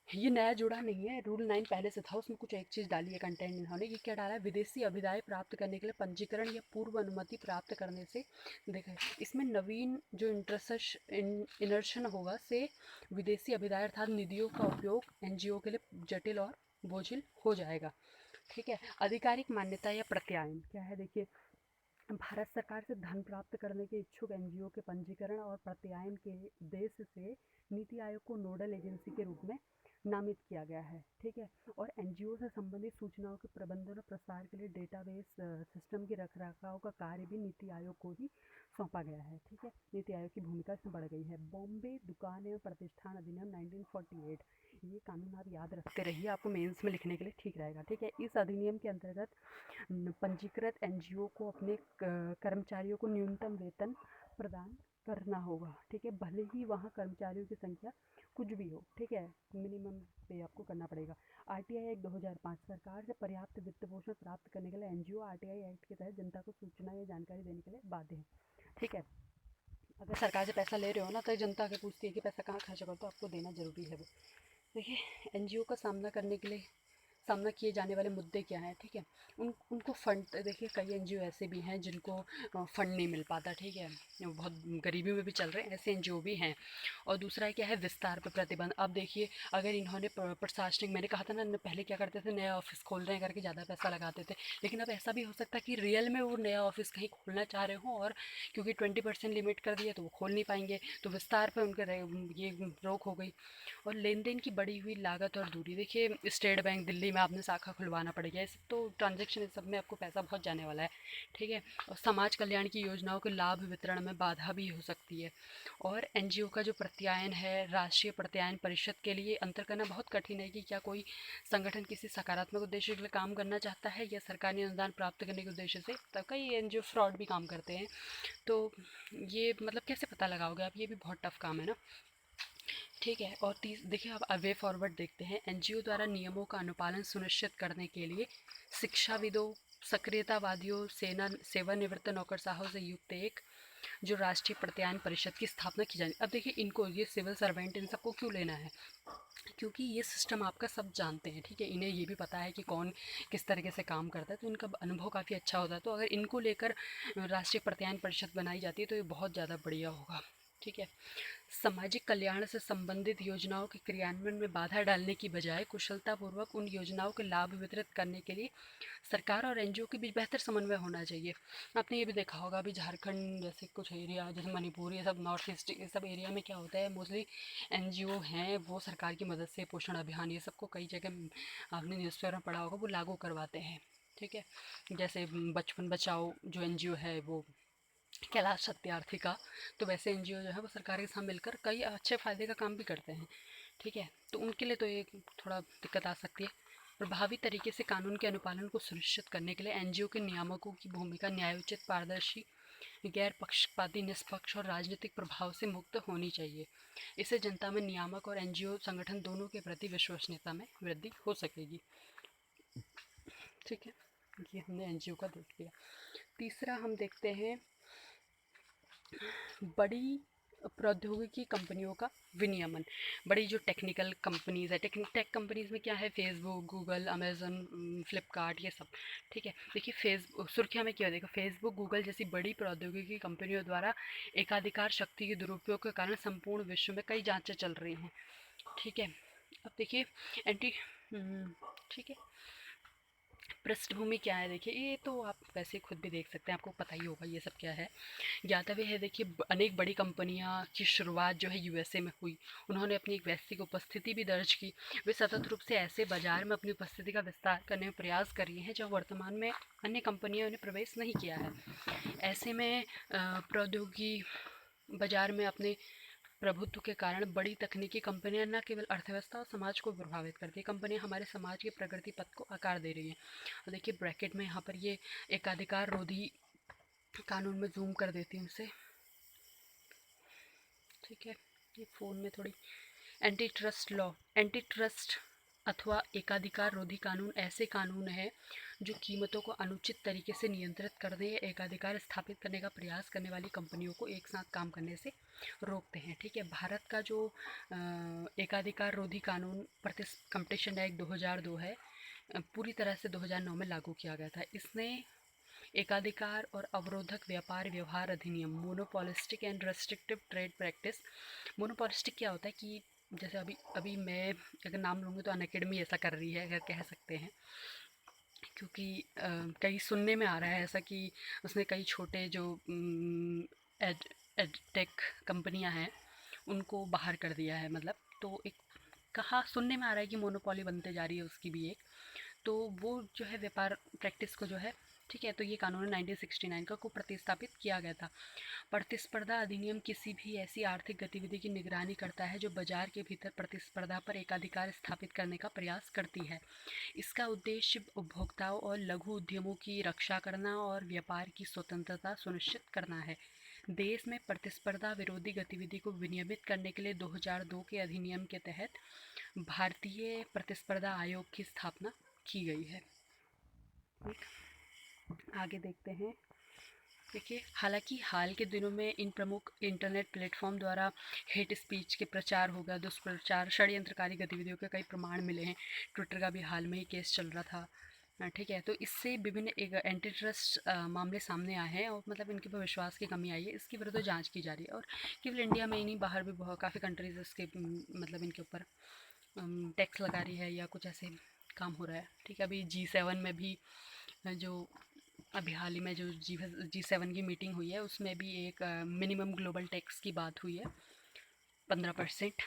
ये नया जुड़ा नहीं है, रूल 9 पहले से था, उसमें कुछ एक चीज़ डाली है कंटेंट इन्होंने। ये क्या डाला है, विदेशी अभिदाय प्राप्त करने के लिए पंजीकरण या पूर्व अनुमति प्राप्त करने से, देखा इसमें नवीन जो इनर्शन होगा से विदेशी अभिदाय अर्थात निधियों का उपयोग एनजीओ के लिए जटिल और बोझिल हो जाएगा, ठीक है। आधिकारिक मान्यता या प्रत्यायन क्या है, देखिए भारत सरकार से धन प्राप्त करने के इच्छुक एनजीओ के पंजीकरण और प्रत्यायन के उद्देश्य से नीति आयोग को नोडल एजेंसी के रूप में नामित किया गया है, ठीक है। और एनजीओ से संबंधित सूचनाओं के प्रबंधन और प्रसार के लिए डेटाबेस सिस्टम के रखरखाव का कार्य भी नीति आयोग को ही सौंपा गया है, ठीक है। नीति आयोग की भूमिका इसमें बढ़ गई है। बॉम्बे दुकान एवं प्रतिष्ठान अधिनियम 1948, ये कानून आप याद रखते रहिए, आपको मेंस में लिखने के लिए ठीक रहेगा, ठीक है। इस अधिनियम के अंतर्गत पंजीकृत एनजीओ को अपने कर्मचारियों को न्यूनतम वेतन प्रदान करना होगा, ठीक है, भले ही वहाँ कर्मचारियों की संख्या कुछ भी हो, ठीक है, मिनिमम पे आपको करना पड़ेगा। आरटीआई एक्ट 2005 सरकार से पर्याप्त वित्त पोषण प्राप्त करने के लिए एनजीओ आरटीआई एक्ट के तहत जनता को सूचना या जानकारी देने के लिए बाध्य है, ठीक है। अगर सरकार से पैसा ले रहे हो ना, तो जनता अगर पूछती है कि पैसा कहाँ खर्च करते हो, आपको देना ज़रूरी है वो। देखिए एनजीओ का सामना किए जाने वाले मुद्दे क्या हैं, ठीक है। उनको फ़ंड, देखिए कई एनजीओ ऐसे भी हैं जिनको फ़ंड नहीं मिल पाता, ठीक है, वो बहुत गरीबी में भी चल रहे हैं, ऐसे एनजीओ भी हैं। और दूसरा क्या है, विस्तार पर प्रतिबंध। अब देखिए अगर इन्होंने प्रशासनिक, मैंने कहा था ना पहले क्या करते थे, नया ऑफिस खोल रहे हैं करके ज़्यादा पैसा लगाते थे, लेकिन अब ऐसा भी हो सकता है कि रियल में वो नया ऑफिस कहीं खोलना चाह रहे हों और क्योंकि 20% लिमिट कर दिया तो वो खोल नहीं पाएंगे, तो विस्तार पर उनके ये रोक हो गई। और लेन देन की बढ़ी हुई लागत और दूरी, देखिए स्टेट बैंक दिल्ली में आपने शाखा खुलवाना पड़ेगा। ये सब तो ट्रांजेक्शन, इस सब में आपको पैसा बहुत जाने वाला है, ठीक है। और समाज कल्याण की योजनाओं के लाभ वितरण में बाधा भी हो सकती है। और एनजीओ का जो प्रत्यायन है, राष्ट्रीय प्रत्यायन परिषद के लिए अंतर करना बहुत कठिन है कि क्या कोई संगठन किसी सकारात्मक उद्देश्य के लिए काम करना चाहता है या सरकारी अनुदान प्राप्त करने के उद्देश्य से। तब कई एनजीओ फ्रॉड भी काम करते हैं, तो ये मतलब कैसे पता लगाओगे आप, ये भी बहुत टफ काम है ना, ठीक है। और देखिए अब वे फॉरवर्ड देखते हैं। एनजीओ द्वारा नियमों का अनुपालन सुनिश्चित करने के लिए शिक्षाविदों, सक्रियतावादियों, सेवानिवृत्त नौकरशाहों से युक्त एक जो राष्ट्रीय प्रत्यायन परिषद की स्थापना की जानी। अब देखिए इनको, ये सिविल सर्वेंट, इन सबको क्यों लेना है, क्योंकि ये सिस्टम आपका सब जानते हैं, ठीक है। इन्हें ये भी पता है कि कौन किस तरीके से काम करता है, तो इनका अनुभव काफ़ी अच्छा होता है। तो अगर इनको लेकर राष्ट्रीय प्रत्यायन परिषद बनाई जाती है तो ये बहुत ज़्यादा बढ़िया होगा, ठीक है। सामाजिक कल्याण से संबंधित योजनाओं के क्रियान्वयन में बाधा डालने की बजाय कुशलतापूर्वक उन योजनाओं के लाभ वितरित करने के लिए सरकार और एनजीओ के बीच बेहतर समन्वय होना चाहिए। आपने ये भी देखा होगा अभी झारखंड जैसे कुछ एरिया, जैसे मणिपुर, ये सब नॉर्थ ईस्ट, ये सब एरिया में क्या होता है, मोस्टली एनजीओ हैं वो सरकार की मदद से पोषण अभियान ये सबको कई जगह आपने न्यूज़पेपर में पढ़ा होगा, वो लागू करवाते हैं, ठीक है। जैसे बचपन बचाओ जो एनजीओ है वो कैलाश सत्यार्थी का, तो वैसे एनजीओ जो है वो सरकार के साथ मिलकर कई अच्छे फ़ायदे का काम भी करते हैं, ठीक है। तो उनके लिए तो ये थोड़ा दिक्कत आ सकती है। प्रभावी तरीके से कानून के अनुपालन को सुनिश्चित करने के लिए एनजीओ के नियामकों की भूमिका न्यायोचित, पारदर्शी, गैर पक्षपाती, निष्पक्ष और राजनीतिक प्रभाव से मुक्त होनी चाहिए। इससे जनता में नियामक और एनजीओ संगठन दोनों के प्रति विश्वसनीयता में वृद्धि हो सकेगी, ठीक है। ये हमने एनजीओ का देख लिया। तीसरा हम देखते हैं बड़ी प्रौद्योगिकी कंपनियों का विनियमन। बड़ी जो टेक्निकल कंपनीज़ है, टेक कंपनीज़ में क्या है, फेसबुक, गूगल, अमेज़न, फ्लिपकार्ट, ये सब, ठीक है। देखिए सुर्खियों में क्या देखो, फेसबुक, गूगल जैसी बड़ी प्रौद्योगिकी कंपनियों द्वारा एकाधिकार शक्ति के दुरुपयोग के कारण संपूर्ण विश्व में कई जांचें चल रही हैं, ठीक है। अब देखिए एंटी, ठीक है, पृष्ठभूमि क्या है, देखिए ये तो आप वैसे खुद भी देख सकते हैं, आपको पता ही होगा ये सब क्या है। ज्ञातव्य है, देखिए अनेक बड़ी कंपनियां की शुरुआत जो है यूएसए में हुई। उन्होंने अपनी एक वैश्विक उपस्थिति भी दर्ज की। वे सतत रूप से ऐसे बाजार में अपनी उपस्थिति का विस्तार करने में प्रयास कर रही हैं जब वर्तमान में अन्य कंपनियों ने प्रवेश नहीं किया है। ऐसे में प्रौद्योगिकी बाजार में अपने प्रभुत्व के कारण बड़ी तकनीकी कंपनियां न केवल अर्थव्यवस्था और समाज को प्रभावित करती है, कंपनियां हमारे समाज के प्रगति पथ को आकार दे रही हैं। और देखिए ब्रैकेट में यहाँ पर ये एकाधिकार रोधी कानून में जूम कर देती हूँ इसे, ठीक है। ये फ़ोन में थोड़ी, anti trust law, anti trust अथवा एकाधिकार रोधी कानून ऐसे कानून हैं जो कीमतों को अनुचित तरीके से नियंत्रित करने या एकाधिकार स्थापित करने का प्रयास करने वाली कंपनियों को एक साथ काम करने से रोकते हैं, ठीक है। भारत का जो एकाधिकार रोधी कानून कंपटीशन एक्ट 2002 है, पूरी तरह से 2009 में लागू किया गया था। इसने एकाधिकार और अवरोधक व्यापार व्यवहार अधिनियम, monopolistic and restrictive trade practice. Monopolistic क्या होता है कि जैसे अभी अभी मैं अगर नाम लूँगी तो अनअकैडमी ऐसा कर रही है, अगर कह सकते हैं, क्योंकि कई सुनने में आ रहा है ऐसा कि उसने कई छोटे जो एडटेक कंपनियां हैं उनको बाहर कर दिया है, मतलब तो एक कहा सुनने में आ रहा है कि मोनोपोली बनते जा रही है उसकी भी एक, तो वो जो है व्यापार प्रैक्टिस को जो है, ठीक है। तो ये कानून 1969 का को प्रतिस्थापित किया गया था। प्रतिस्पर्धा अधिनियम किसी भी ऐसी आर्थिक गतिविधि की निगरानी करता है जो बाजार के भीतर प्रतिस्पर्धा पर एकाधिकार स्थापित करने का प्रयास करती है। इसका उद्देश्य उपभोक्ताओं और लघु उद्यमों की रक्षा करना और व्यापार की स्वतंत्रता सुनिश्चित करना है। देश में प्रतिस्पर्धा विरोधी गतिविधि को विनियमित करने के लिए 2002 के अधिनियम के तहत भारतीय प्रतिस्पर्धा आयोग की स्थापना की गई है। आगे देखते हैं। देखिए हालांकि हाल के दिनों में इन प्रमुख इंटरनेट प्लेटफॉर्म द्वारा हेट स्पीच के प्रचार हो गया, दुष्प्रचार, षड्यंत्रकारी गतिविधियों के कई प्रमाण मिले हैं। ट्विटर का भी हाल में ही केस चल रहा था, ठीक है। तो इससे विभिन्न एक एंटी ट्रस्ट मामले सामने आए हैं और मतलब इनके पर विश्वास की कमी आई है। इसकी विरुद्ध जांच की जा रही है और केवल इंडिया में ही नहीं, बाहर भी बहुत काफ़ी कंट्रीज इसके मतलब इनके ऊपर टैक्स लगा रही है या कुछ ऐसे काम हो रहा है, ठीक है। अभी G7 में भी जो अभी हाल ही में जो G7 की मीटिंग हुई है उसमें भी एक मिनिमम ग्लोबल टैक्स की बात हुई है 15%,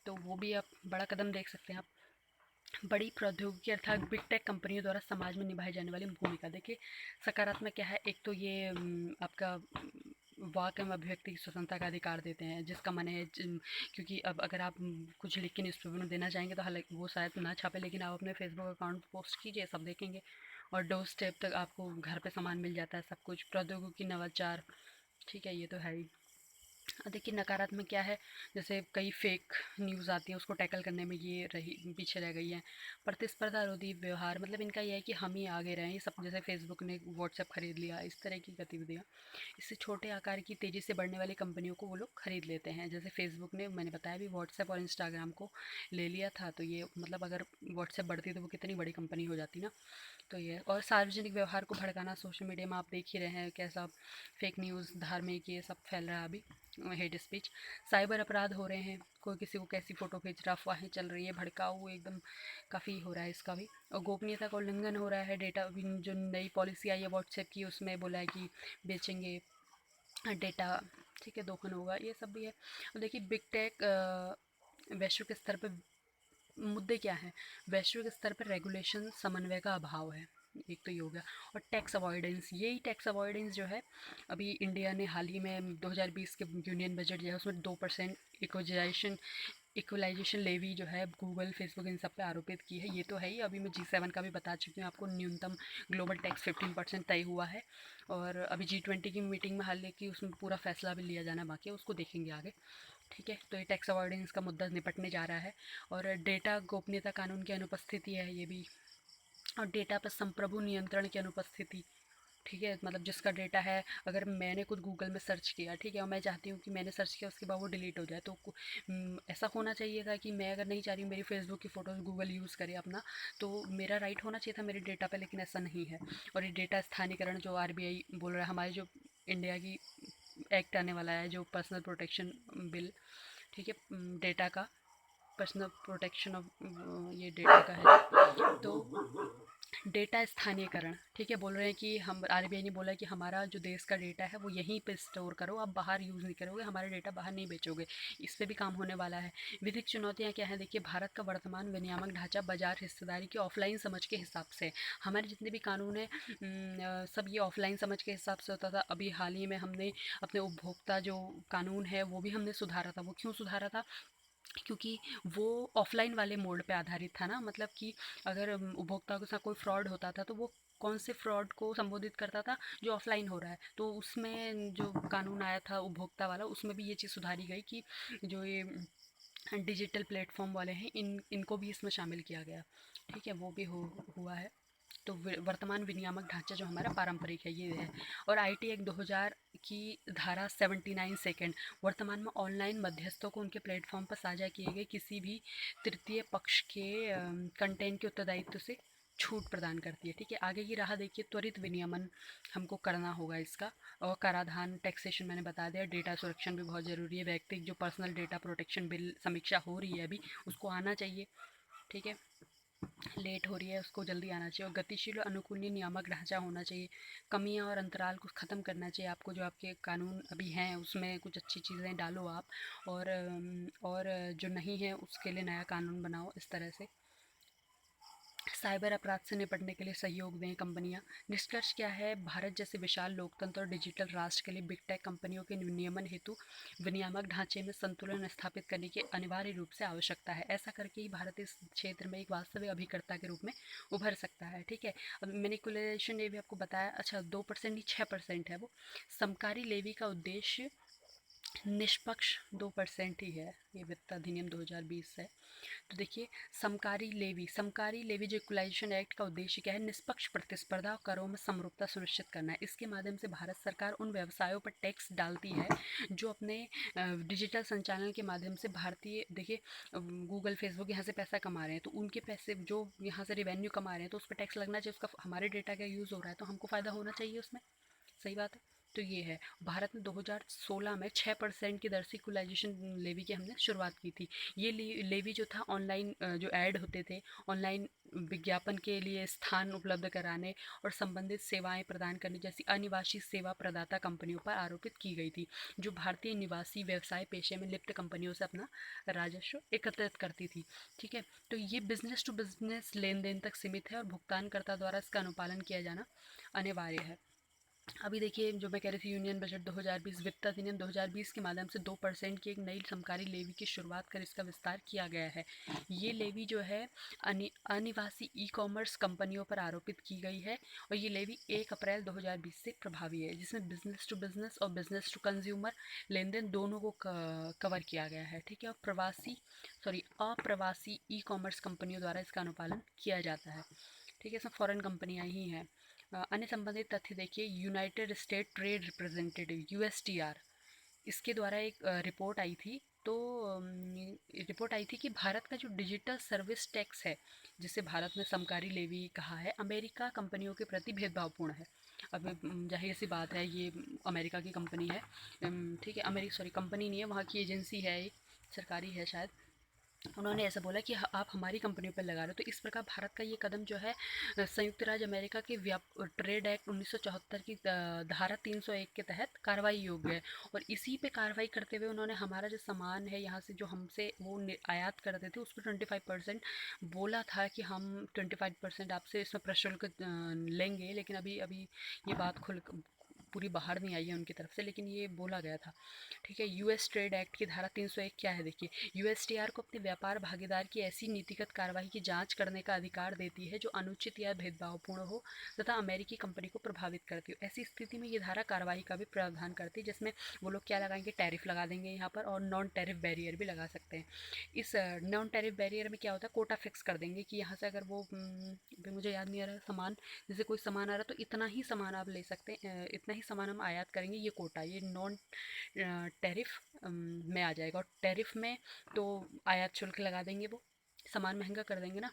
तो वो भी आप बड़ा कदम देख सकते हैं आप। बड़ी प्रौद्योगिकी अर्थात बिग टेक कंपनियों द्वारा समाज में निभाई जाने वाली भूमिका। देखिए, सकारात्मक क्या है, एक तो ये आपका वाक एवं अभिव्यक्ति की स्वतंत्रता का अधिकार देते हैं, जिसका मन है क्योंकि अब अगर आप कुछ लिख के न्यूज़पेपर में देना चाहेंगे तो हालांकि वो शायद ना छापे, लेकिन आप अपने फेसबुक अकाउंट पोस्ट कीजिए, सब देखेंगे और डोर स्टेप तक आपको घर पे सामान मिल जाता है, सब कुछ प्रौद्योगिकी नवाचार। ठीक है, ये तो है ही। देखिए, नकारात्मक क्या है, जैसे कई फेक न्यूज़ आती है, उसको टैकल करने में ये रही पीछे रह गई है। प्रतिस्पर्धा विरोधी व्यवहार, मतलब इनका ये है कि हम ही आगे रहें, ये सब जैसे फेसबुक ने व्हाट्सएप खरीद लिया, इस तरह की गतिविधियाँ। इससे छोटे आकार की तेज़ी से बढ़ने वाली कंपनियों को वो लोग खरीद लेते हैं, जैसे फेसबुक ने, मैंने बताया भी, व्हाट्सएप और इंस्टाग्राम को ले लिया था, तो ये मतलब अगर व्हाट्सएप बढ़ती तो वो कितनी बड़ी कंपनी हो जाती ना। तो ये, और सार्वजनिक व्यवहार को भड़काना, सोशल मीडिया में आप देख ही रहे हैं कैसा फेक न्यूज़, धार्मिक, ये सब फैल रहा है अभी, हेट स्पीच। साइबर अपराध हो रहे हैं, कोई किसी को कैसी फ़ोटो भेज रहा, अफवाहें चल रही है, भड़काऊ हुए एकदम, काफ़ी हो रहा है इसका भी। और गोपनीयता का उल्लंघन हो रहा है, डेटा जो नई पॉलिसी आई है व्हाट्सएप की, उसमें बोला है कि बेचेंगे डेटा, ठीक है, दोहन होगा, ये सब भी है। और देखिए, बिग टेक वैश्विक स्तर पर मुद्दे क्या हैं, वैश्विक स्तर पर रेगुलेशन समन्वय का अभाव है, एक तो ये हो गया। और टैक्स अवॉइडेंस, यही टैक्स अवॉइडेंस जो है, अभी इंडिया ने हाल ही में 2020 के यूनियन बजट जो है उसमें 2% इक्वलाइजेशन इक्वलाइजेशन लेवी जो है गूगल, फेसबुक, इन सब पे आरोपित की है। ये तो है ही, अभी मैं G7 का भी बता चुकी हूँ आपको, न्यूनतम ग्लोबल टैक्स 15% तय हुआ है। और अभी G20 की मीटिंग में हालांकि उसमें पूरा फैसला भी लिया जाना बाकी है, उसको देखेंगे आगे। ठीक है, तो ये टैक्स अवॉइडेंस का मुद्दा निपटने जा रहा है। और डेटा गोपनीयता कानून की अनुपस्थिति है ये भी, और डेटा पर संप्रभु नियंत्रण की अनुपस्थिति। ठीक है, मतलब जिसका डेटा है, अगर मैंने खुद गूगल में सर्च किया, ठीक है, और मैं चाहती हूँ कि मैंने सर्च किया उसके बाद वो डिलीट हो जाए, तो ऐसा होना चाहिए था कि मैं अगर नहीं चाह रही हूँ मेरी फेसबुक की फ़ोटोज़ गूगल यूज़ करे अपना, तो मेरा राइट होना चाहिए था मेरे डेटा पे, लेकिन ऐसा नहीं है। और ये डेटा स्थानीयकरण जो आरबीआई बोल रहा है, हमारे जो इंडिया की एक्ट आने वाला है, जो पर्सनल प्रोटेक्शन बिल, ठीक है, डेटा का, पर्सनल प्रोटेक्शन ऑफ, ये डेटा का है, तो डेटा स्थानीयकरण, ठीक है, बोल रहे हैं कि हम, आरबीआई ने बोला कि हमारा जो देश का डेटा है वो यहीं पे स्टोर करो, आप बाहर यूज़ नहीं करोगे, हमारा डेटा बाहर नहीं बेचोगे। इस पे भी काम होने वाला है। विधिक चुनौतियाँ क्या हैं, देखिए, भारत का वर्तमान विनियामक ढांचा बाजार हिस्सेदारी की ऑफलाइन समझ के हिसाब से, हमारे जितने भी कानून हैं सब ये ऑफलाइन समझ के हिसाब से होता था। अभी हाल ही में हमने अपने उपभोक्ता जो कानून है वो भी हमने सुधारा था। वो क्यों सुधारा था, क्योंकि वो ऑफलाइन वाले मोड पे आधारित था ना, मतलब कि अगर उपभोक्ताओं के साथ कोई फ्रॉड होता था तो वो कौन से फ्रॉड को संबोधित करता था, जो ऑफलाइन हो रहा है, तो उसमें जो कानून आया था उपभोक्ता वाला, उसमें भी ये चीज़ सुधारी गई कि जो ये डिजिटल प्लेटफॉर्म वाले हैं, इनको भी इसमें शामिल किया गया। ठीक है, वो भी हुआ है। तो वर्तमान विनियामक ढांचा जो हमारा पारंपरिक है ये है। और आईटी एक्ट 2000 की धारा 79 सेकेंड, वर्तमान में ऑनलाइन मध्यस्थों को उनके प्लेटफॉर्म पर साझा किए गए किसी भी तृतीय पक्ष के कंटेंट के उत्तरदायित्व से छूट प्रदान करती है। ठीक है, आगे की राह देखिए, त्वरित विनियमन हमको करना होगा इसका। और कराधान, टैक्सेशन मैंने बता दिया, डेटा सुरक्षण भी बहुत ज़रूरी है, व्यक्तिगत जो पर्सनल डेटा प्रोटेक्शन बिल समीक्षा हो रही है अभी, उसको आना चाहिए। ठीक है, लेट हो रही है, उसको जल्दी आना चाहिए। और गतिशील और अनुकूलनीय नियामक ढांचा होना चाहिए। कमियां और अंतराल को ख़त्म करना चाहिए आपको, जो आपके कानून अभी हैं उसमें कुछ अच्छी चीज़ें डालो आप, और जो नहीं है उसके लिए नया कानून बनाओ, इस तरह से। साइबर अपराध से निपटने के लिए सहयोग दें कंपनियां। निष्कर्ष क्या है, भारत जैसे विशाल लोकतंत्र और डिजिटल राष्ट्र के लिए बिग टेक कंपनियों के नियमन हेतु विनियामक ढांचे में संतुलन स्थापित करने की अनिवार्य रूप से आवश्यकता है। ऐसा करके ही भारत इस क्षेत्र में एक वास्तविक अभिकर्ता के रूप में उभर सकता है। ठीक है, अब मैनिपुलेशन ये भी आपको बताया, अच्छा 2% नहीं 6% है वो। समकारी लेवी का उद्देश्य निष्पक्ष 2% ही है, ये वित्त अधिनियम 2020 है। तो देखिए, समकारी लेवी जो इक्वलाइजेशन एक्ट का उद्देश्य क्या है, निष्पक्ष प्रतिस्पर्धा और करों में समरूपता सुनिश्चित करना है। इसके माध्यम से भारत सरकार उन व्यवसायों पर टैक्स डालती है जो अपने डिजिटल संचालन के माध्यम से भारतीय, देखिए, गूगल, फेसबुक यहाँ से पैसा कमा रहे हैं, तो उनके पैसे जो यहाँ से रिवेन्यू कमा रहे हैं तो उस पर टैक्स लगना चाहिए, उसका हमारे डेटा का यूज़ हो रहा है तो हमको फ़ायदा होना चाहिए उसमें। सही बात है। तो ये है, भारत ने 2016 में 6% की दर से इक्वलाइजेशन लेवी की हमने शुरुआत की थी। ये लेवी जो था ऑनलाइन जो ऐड होते थे, ऑनलाइन विज्ञापन के लिए स्थान उपलब्ध कराने और संबंधित सेवाएं प्रदान करने जैसी अनिवासी सेवा प्रदाता कंपनियों पर आरोपित की गई थी, जो भारतीय निवासी व्यवसाय पेशे में लिप्त कंपनियों से अपना राजस्व एकत्रित करती थी। ठीक है, तो ये बिजनेस टू बिजनेस लेन देन तक सीमित है और भुगतानकर्ता द्वारा इसका अनुपालन किया जाना अनिवार्य है। अभी देखिए, जो मैं कह रही थी, यूनियन बजट 2020 वित्त अधिनियम 2020 के माध्यम से 2% की एक नई समकारी लेवी की शुरुआत कर इसका विस्तार किया गया है। ये लेवी जो है अनिवासी ई कॉमर्स कंपनियों पर आरोपित की गई है और ये लेवी 1 अप्रैल 2020 से प्रभावी है, जिसमें बिजनेस टू बिजनेस और बिजनेस टू कंज्यूमर लेन देन दोनों को कवर किया गया है। ठीक है, और अप्रवासी ई कॉमर्स कंपनियों द्वारा इसका अनुपालन किया जाता है। ठीक है, इसमें फॉरेन कंपनियां ही हैं। अन्य संबंधित तथ्य देखिए, United state trade representative USTR, इसके द्वारा एक रिपोर्ट आई थी। तो रिपोर्ट आई थी कि भारत का जो डिजिटल सर्विस टैक्स है, जिसे भारत में समकारी लेवी कहा है, अमेरिका कंपनियों के प्रति भेदभावपूर्ण है। अब जाहिर सी बात है, ये अमेरिका की कंपनी है। ठीक है, कंपनी नहीं है, वहाँ की एजेंसी है, एक सरकारी है शायद। उन्होंने ऐसा बोला कि आप हमारी कंपनियों पर लगा रहे हो। तो इस प्रकार भारत का ये कदम जो है संयुक्त राज्य अमेरिका के ट्रेड एक्ट 1974 की धारा 301 के तहत कार्रवाई योग्य है। और इसी पे कार्रवाई करते हुए उन्होंने हमारा जो सामान है यहाँ से, जो हमसे वो आयात करते थे, उस पर 25% बोला था कि हम 25% आपसे इसमें प्रशुल्क लेंगे। लेकिन अभी अभी ये बात खुल पूरी बाहर नहीं आई है उनकी तरफ से, लेकिन ये बोला गया था। ठीक है, यूएस ट्रेड एक्ट की धारा 301 क्या है देखिए, यूएसटीआर को अपने व्यापार भागीदार की ऐसी नीतिगत कार्रवाई की जांच करने का अधिकार देती है जो अनुचित या भेदभावपूर्ण हो तथा अमेरिकी कंपनी को प्रभावित करती हो। ऐसी स्थिति में ये धारा कार्रवाई का भी प्रावधान करती है, जिसमें वो लोग क्या लगाएंगे, टैरिफ लगा देंगे यहाँ पर, और नॉन टैरिफ बैरियर भी लगा सकते हैं। इस नॉन टैरिफ बैरियर में क्या होता है, कोटा फिक्स कर देंगे कि यहाँ से अगर वो अभी मुझे याद नहीं आ रहा सामान, जैसे कोई सामान आ रहा तो इतना ही सामान आप ले सकते हैं, इतना ही सामान हम आयात करेंगे, ये कोटा, ये नॉन टैरिफ में आ जाएगा। और टैरिफ में तो आयात शुल्क लगा देंगे, वो सामान महंगा कर देंगे ना,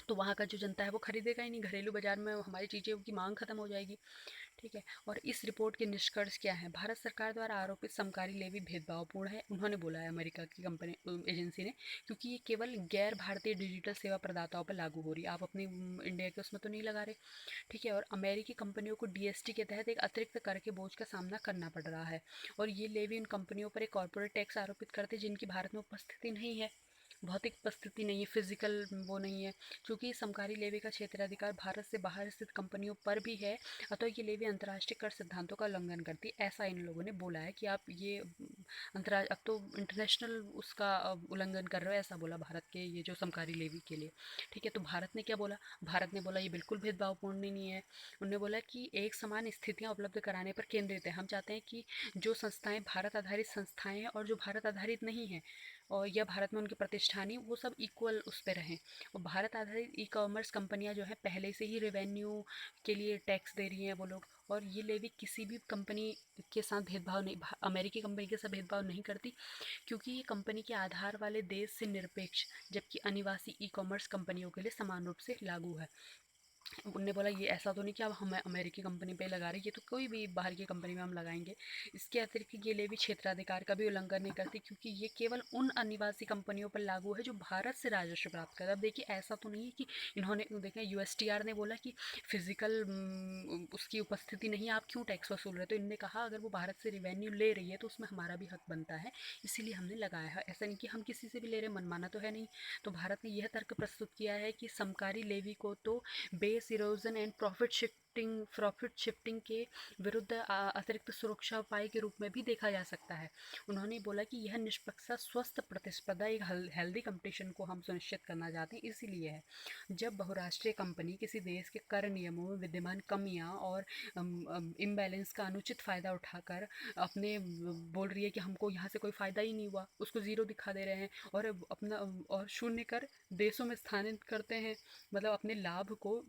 तो वहाँ का जो जनता है वो खरीदेगा ही नहीं, घरेलू बाजार में हमारी चीज़ें की मांग खत्म हो जाएगी। ठीक है, और इस रिपोर्ट के निष्कर्ष क्या है, भारत सरकार द्वारा आरोपित समकारी लेवी भेदभावपूर्ण है, उन्होंने बोला है अमेरिका की कंपनी एजेंसी ने, क्योंकि ये केवल गैर भारतीय डिजिटल सेवा प्रदाताओं पर लागू हो रही है, आप अपनी इंडिया के उसमें तो नहीं लगा रहे। ठीक है, और अमेरिकी कंपनियों को डीएसटी के तहत एक अतिरिक्त कर के बोझ का सामना करना पड़ रहा है। और ये लेवी उन कंपनियों पर एक कॉर्पोरेट टैक्स आरोपित करते हैं जिनकी भारत में उपस्थिति नहीं है, भौतिक उपस्थिति नहीं है, फिजिकल वो नहीं है। चूँकि समकारी लेवी का क्षेत्राधिकार भारत से बाहर स्थित कंपनियों पर भी है, अतः ये लेवी अंतर्राष्ट्रीय कर सिद्धांतों का उल्लंघन करती है, ऐसा इन लोगों ने बोला है कि आप ये अब तो इंटरनेशनल उसका उल्लंघन कर रहे हो, ऐसा बोला भारत के ये जो समकारी लेवी के लिए। ठीक है, तो भारत ने क्या बोला, भारत ने बोला ये बिल्कुल भेदभावपूर्ण नहीं है। उन्होंने बोला कि एक समान स्थितियाँ उपलब्ध कराने पर केंद्रित है। हम चाहते हैं कि जो संस्थाएं भारत आधारित संस्थाएं हैं और जो भारत आधारित नहीं हैं, और या भारत में उनके प्रतिष्ठान ही, वो सब इक्वल उस पर रहें। और भारत आधारित ई कॉमर्स कंपनियां जो है पहले से ही रेवेन्यू के लिए टैक्स दे रही हैं वो लोग, और ये लेवी किसी भी कंपनी के साथ भेदभाव नहीं, अमेरिकी कंपनी के साथ भेदभाव नहीं करती, क्योंकि ये कंपनी के आधार वाले देश से निरपेक्ष, जबकि अनिवासी ई कॉमर्स कंपनियों के लिए समान रूप से लागू है। उनने बोला ये ऐसा तो नहीं कि अब हम अमेरिकी कंपनी पे लगा रहे हैं, ये तो कोई भी बाहर की कंपनी में हम लगाएंगे। इसके अतिरिक्त ये लेवी क्षेत्राधिकार का भी उल्लंघन नहीं करती, क्योंकि ये केवल उन अनिवासी कंपनियों पर लागू है जो भारत से राजस्व प्राप्त करते हैं। अब देखिए, ऐसा तो नहीं है कि इन्होंने देखें, यूएसटीआर ने बोला कि फिजिकल उसकी उपस्थिति नहीं, आप क्यों टैक्स वसूल रहे, तो इनने कहा अगर वो भारत से रिवेन्यू ले रही है तो उसमें हमारा भी हक बनता है, इसीलिए हमने लगाया है। ऐसा नहीं कि हम किसी से भी ले रहे, मनमाना तो है नहीं। तो भारत ने यह तर्क प्रस्तुत किया है कि समकारी लेवी को तो base erosion and profit shifting के विरुद्ध अतिरिक्त सुरक्षा उपाय के रूप में भी देखा जा सकता है। उन्होंने बोला कि यह निष्पक्षता, स्वस्थ प्रतिस्पर्धा, एक हेल्दी कंपटीशन को हम सुनिश्चित करना चाहते हैं, इसीलिए है। जब बहुराष्ट्रीय कंपनी किसी देश के कर नियमों में विद्यमान कमियां और इम्बैलेंस का अनुचित फ़ायदा उठाकर अपने बोल रही है कि हमको यहाँ से कोई फ़ायदा ही नहीं हुआ, उसको ज़ीरो दिखा दे रहे हैं, और अपना और शून्य कर देशों में स्थानांतरित करते हैं, मतलब अपने लाभ को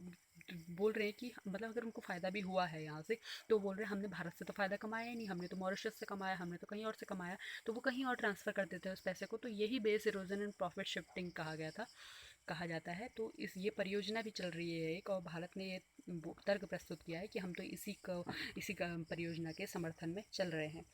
बोल रहे हैं कि मतलब अगर उनको फ़ायदा भी हुआ है यहाँ से, तो बोल रहे हैं हमने भारत से तो फ़ायदा कमाया ही नहीं, हमने तो मॉरिशस से कमाया, हमने तो कहीं और से कमाया, तो वो कहीं और ट्रांसफ़र कर देते हैं उस पैसे को। तो यही base erosion and profit shifting कहा गया था। कहा जाता है। तो ये परियोजना भी चल रही है एक, और भारत ने ये तर्क प्रस्तुत किया है कि हम तो इसी का परियोजना के समर्थन में चल रहे हैं।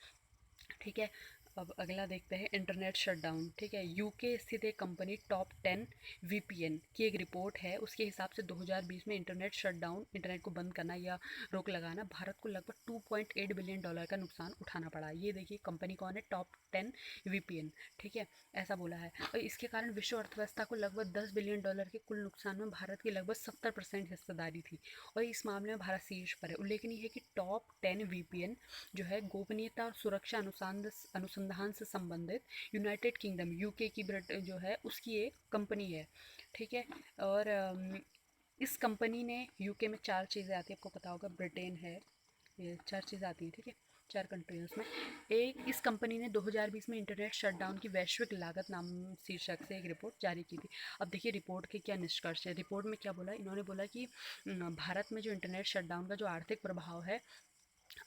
ठीक है, अब अगला देखते हैं इंटरनेट शटडाउन। ठीक है, यूके स्थित एक कंपनी टॉप 10 वीपीएन की एक रिपोर्ट है, उसके हिसाब से 2020 में इंटरनेट शटडाउन, इंटरनेट को बंद करना या रोक लगाना, भारत को लगभग $2.8 बिलियन का नुकसान उठाना पड़ा। ये देखिए कंपनी कौन है, टॉप 10 वीपीएन। ठीक है, ऐसा बोला है। और इसके कारण विश्व अर्थव्यवस्था को लगभग $10 बिलियन के कुल नुकसान में भारत की लगभग 70% हिस्सेदारी थी, और इस मामले में भारत शीर्ष पर है। उल्लेखनीय है कि टॉप 10 वीपीएन जो है गोपनीयता और सुरक्षा अनुसंधान से संबंधित यूनाइटेड किंगडम, यूके की जो है उसकी एक कंपनी है। ठीक है, और इस कंपनी ने, यूके में 4 चीज़ें आती है, आपको पता होगा, ब्रिटेन है, ये 4 चीज़ें आती हैं। ठीक है, 4 कंट्रीज में एक, इस कंपनी ने 2020 में इंटरनेट शटडाउन की वैश्विक लागत नाम शीर्षक से एक रिपोर्ट जारी की थी। अब देखिए रिपोर्ट के क्या निष्कर्ष है। रिपोर्ट में क्या बोला, इन्होंने बोला कि भारत में जो इंटरनेट शटडाउन का जो आर्थिक प्रभाव है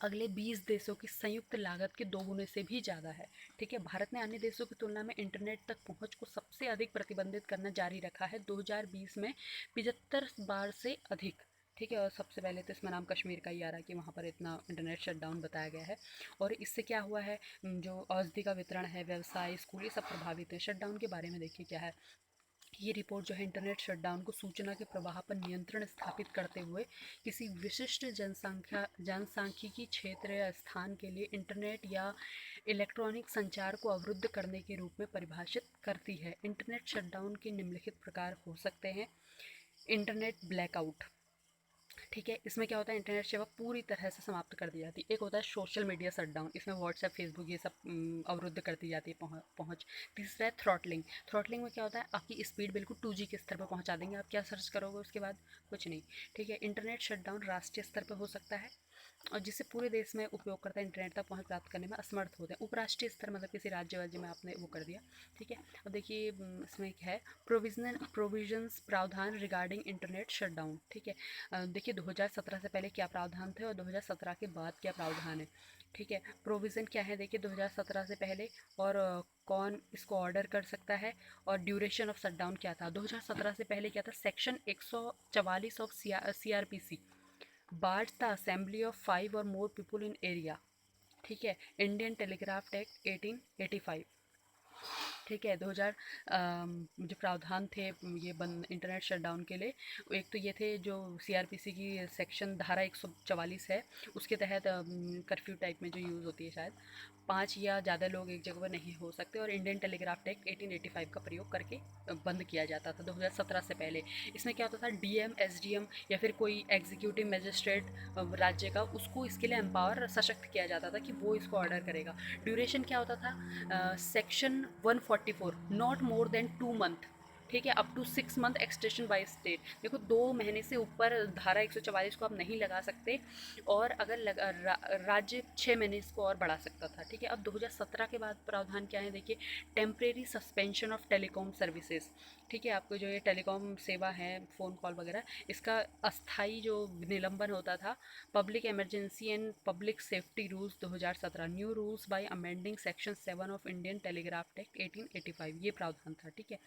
अगले 20 देशों की संयुक्त लागत के 2 गुने से भी ज़्यादा है। ठीक है, भारत ने अन्य देशों की तुलना में इंटरनेट तक पहुंच को सबसे अधिक प्रतिबंधित करना जारी रखा है 2020 में 75 बार से अधिक। ठीक है, और सबसे पहले तो इसमें नाम कश्मीर का ही आ रहा है कि वहाँ पर इतना इंटरनेट शटडाउन बताया गया है। और इससे क्या हुआ है, जो औषधि का वितरण है, व्यवसाय, स्कूल, ये सब प्रभावित है। शटडाउन के बारे में देखिए क्या है। ये रिपोर्ट जो है इंटरनेट शटडाउन को सूचना के प्रवाह पर नियंत्रण स्थापित करते हुए किसी विशिष्ट जनसांख्यिकी क्षेत्र या स्थान के लिए इंटरनेट या इलेक्ट्रॉनिक संचार को अवरुद्ध करने के रूप में परिभाषित करती है। इंटरनेट शटडाउन के निम्नलिखित प्रकार हो सकते हैं। Internet blackout. ठीक है, इसमें क्या होता है, इंटरनेट सेवा पूरी तरह से समाप्त कर दी जाती है। एक होता है सोशल मीडिया शटडाउन, इसमें व्हाट्सएप, फेसबुक, ये सब अवरुद्ध कर दी जाती है पहुँच। तीसरा है थ्रॉटलिंग। थ्रॉटलिंग में क्या होता है, आपकी स्पीड बिल्कुल 2G के स्तर पर पहुँचा देंगे, आप क्या सर्च करोगे उसके बाद, कुछ नहीं। ठीक है, इंटरनेट शटडाउन राष्ट्रीय स्तर पर हो सकता है, और जिससे पूरे देश में उपयोगकर्ता इंटरनेट तक पहुंच प्राप्त करने में असमर्थ होते हैं। उपराष्ट्रीय स्तर मतलब किसी राज्य में आपने वो कर दिया। ठीक है, अब देखिए इसमें क्या है, प्रोविजंस, प्रावधान रिगार्डिंग इंटरनेट शटडाउन। ठीक है, देखिए 2017 से पहले क्या प्रावधान थे और 2017 के बाद क्या प्रावधान है। ठीक है, प्रोविज़न क्या है देखिए 2017 से पहले, और कौन इसको ऑर्डर कर सकता है, और ड्यूरेशन ऑफ शटडाउन क्या था। 2017 से पहले क्या था, section 144 of CRPC bars the assembly of 5 और मोर पीपल इन एरिया। ठीक है, इंडियन टेलीग्राफ एक्ट 1885। ठीक है, 2000 जो प्रावधान थे ये बंद इंटरनेट शटडाउन के लिए, एक तो ये थे जो सीआरपीसी की सेक्शन धारा 144 है, उसके तहत कर्फ्यू टाइप में जो यूज़ होती है शायद, 5 या ज़्यादा लोग एक जगह पर नहीं हो सकते, और इंडियन टेलीग्राफ एक्ट 1885 का प्रयोग करके बंद किया जाता था 2017 से पहले। इसमें क्या होता था, डीएम, एसडीएम या फिर कोई एग्जीक्यूटिव मजिस्ट्रेट राज्य का, उसको इसके लिए एम्पावर, सशक्त किया जाता था कि वो इसको ऑर्डर करेगा। ड्यूरेशन क्या होता था, section 144, not more than 2 month. ठीक है, up to 6 month extension by state. देखो 2 महीने से ऊपर धारा 144 को आप नहीं लगा सकते, और अगर राज्य 6 महीने इसको और बढ़ा सकता था। ठीक है, अब 2017 के बाद प्रावधान क्या है देखिए, temporary suspension of telecom services. ठीक है, आपको जो ये टेलीकॉम सेवा है, फ़ोन कॉल वगैरह, इसका अस्थाई जो निलंबन होता था, public emergency and public safety rules 2017, new rules by amending section 7 of Indian telegraph act 1885, ये प्रावधान था। ठीक है,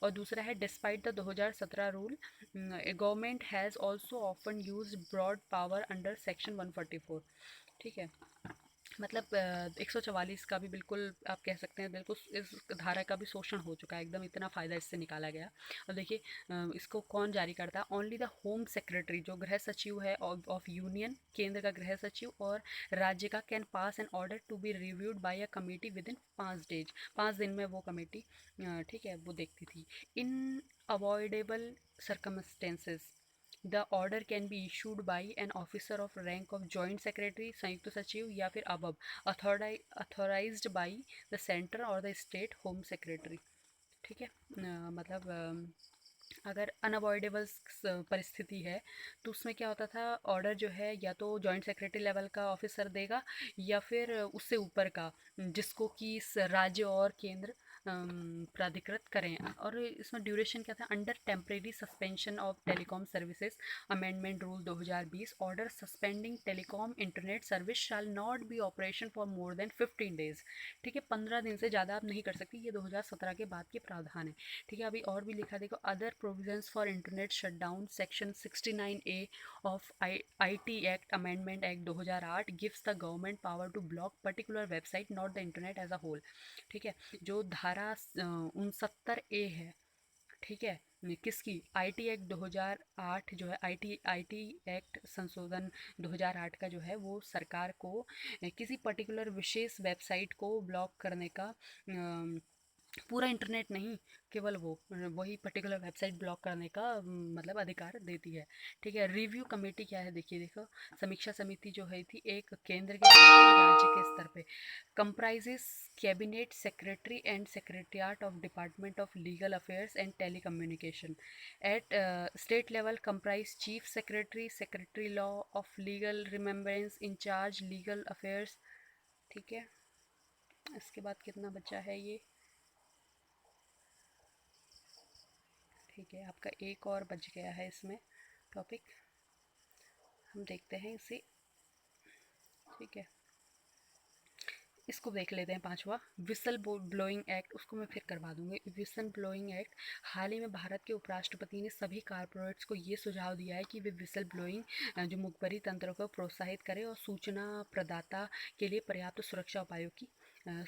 और दूसरा है despite the 2017 rule, government has also often use broad power under section 144। ठीक है, मतलब 144 का भी बिल्कुल आप कह सकते हैं, बिल्कुल इस धारा का भी शोषण हो चुका है एकदम, इतना फ़ायदा इससे निकाला गया। और देखिए इसको कौन जारी करता है, ओनली द होम सेक्रेटरी, जो गृह सचिव है ऑफ यूनियन, केंद्र का गृह सचिव और राज्य का, can pass an order to be reviewed by a committee within 5 days. 5 दिन में वो कमेटी, ठीक है, वो देखती थी। Unavoidable circumstances the order can be issued by an officer of rank of joint secretary, संयुक्त सचिव, या फिर above authorised by the centre और द स्टेट होम सेक्रेटरी। ठीक है, मतलब अगर अनअवॉइडेबल परिस्थिति है तो उसमें क्या होता था, ऑर्डर जो है या तो जॉइंट सेक्रेटरी लेवल का ऑफिसर देगा, या फिर उससे ऊपर का, जिसको कि राज्य और केंद्र प्राधिकृत करें। और इसमें ड्यूरेशन क्या था, under temporary suspension of telecom services amendment rule 2020 order suspending telecom internet service shall not be operation for more than 15 days. ठीक है, 15 दिन से ज़्यादा आप नहीं कर सकती, ये 2017 के बाद के प्रावधान है। ठीक है, अभी और भी लिखा, देखो other provisions for internet shutdown section 69A of IT act amendment act 2008 gives the government power to block particular website not the internet as a whole. ठीक है, जो धारा 69A है, ठीक है, किसकी, आईटी एक्ट 2008 जो है, आईटी एक्ट संशोधन 2008 का जो है वो सरकार को किसी पर्टिकुलर विशेष वेबसाइट को ब्लॉक करने का, पूरा इंटरनेट नहीं, केवल वो वही पर्टिकुलर वेबसाइट ब्लॉक करने का मतलब अधिकार देती है। ठीक है, रिव्यू कमेटी क्या है, देखिए देखो, समीक्षा समिति जो है थी एक केंद्र के स्तर पे, राज्य के स्तर पे, comprises cabinet secretary and secretariat of department of legal affairs and telecommunication at state level comprise chief secretary, secretary law of legal remembrance in-charge legal affairs. ठीक है, इसके बाद कितना बचा है ये, ठीक है, आपका एक और बच गया है इसमें टॉपिक, हम देखते हैं इसे। ठीक है, इसको देख लेते हैं, पांचवा विसल ब्लोइंग एक्ट, उसको मैं फिर करवा दूंगी। विसल ब्लोइंग एक्ट, हाल ही में भारत के उपराष्ट्रपति ने सभी कारपोरेट्स को ये सुझाव दिया है कि वे विसल ब्लोइंग जो मुखबरी तंत्र को प्रोत्साहित करें और सूचना प्रदाता के लिए पर्याप्त सुरक्षा उपायों की।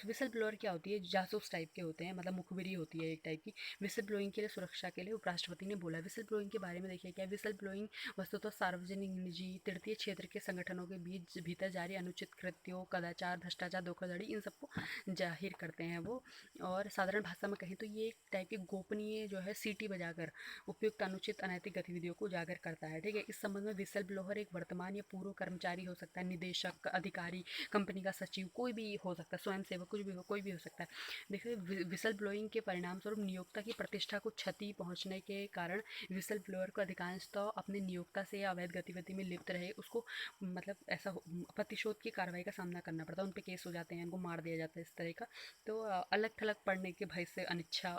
विसल ब्लोअर क्या होती है, जासूस टाइप के होते हैं, मतलब मुखबिरी होती है एक टाइप की। विसल ब्लोइंग के लिए सुरक्षा के लिए उपराष्ट्रपति ने बोला। विसल ब्लोइंग के बारे में देखिए क्या, विसल ब्लोइंग वस्तुतः सार्वजनिक, निजी, तृतीय क्षेत्र के संगठनों के बीच भीतर जारी अनुचित कृत्यों, कदाचार, भ्रष्टाचार, धोखाधड़ी, इन सबको जाहिर करते हैं वो। और साधारण भाषा में कहें तो ये एक टाइप की गोपनीय जो है सीटी बजाकर उपयुक्त अनुचित अनैतिक गतिविधियों को उजागर करता है। ठीक है, इस संबंध में विसल ब्लोअर एक वर्तमान या पूर्व कर्मचारी हो सकता है, निदेशक, अधिकारी, कंपनी का सचिव, कोई भी हो सकता है, स्वयं सेवक, कुछ भी हो, कोई भी हो सकता है। देखिए, विसल ब्लोइंग के परिणाम स्वरूप नियोक्ता की प्रतिष्ठा को क्षति पहुंचने के कारण विसल ब्लोअर को अधिकांशतः अपने नियोक्ता से या अवैध गतिविधि में लिप्त रहे उसको मतलब ऐसा प्रतिशोध की कार्रवाई का सामना करना पड़ता है, उन पर केस हो जाते हैं, उनको मार दिया जाता है इस तरह का। तो अलग थलग पड़ने के भय से अनिच्छा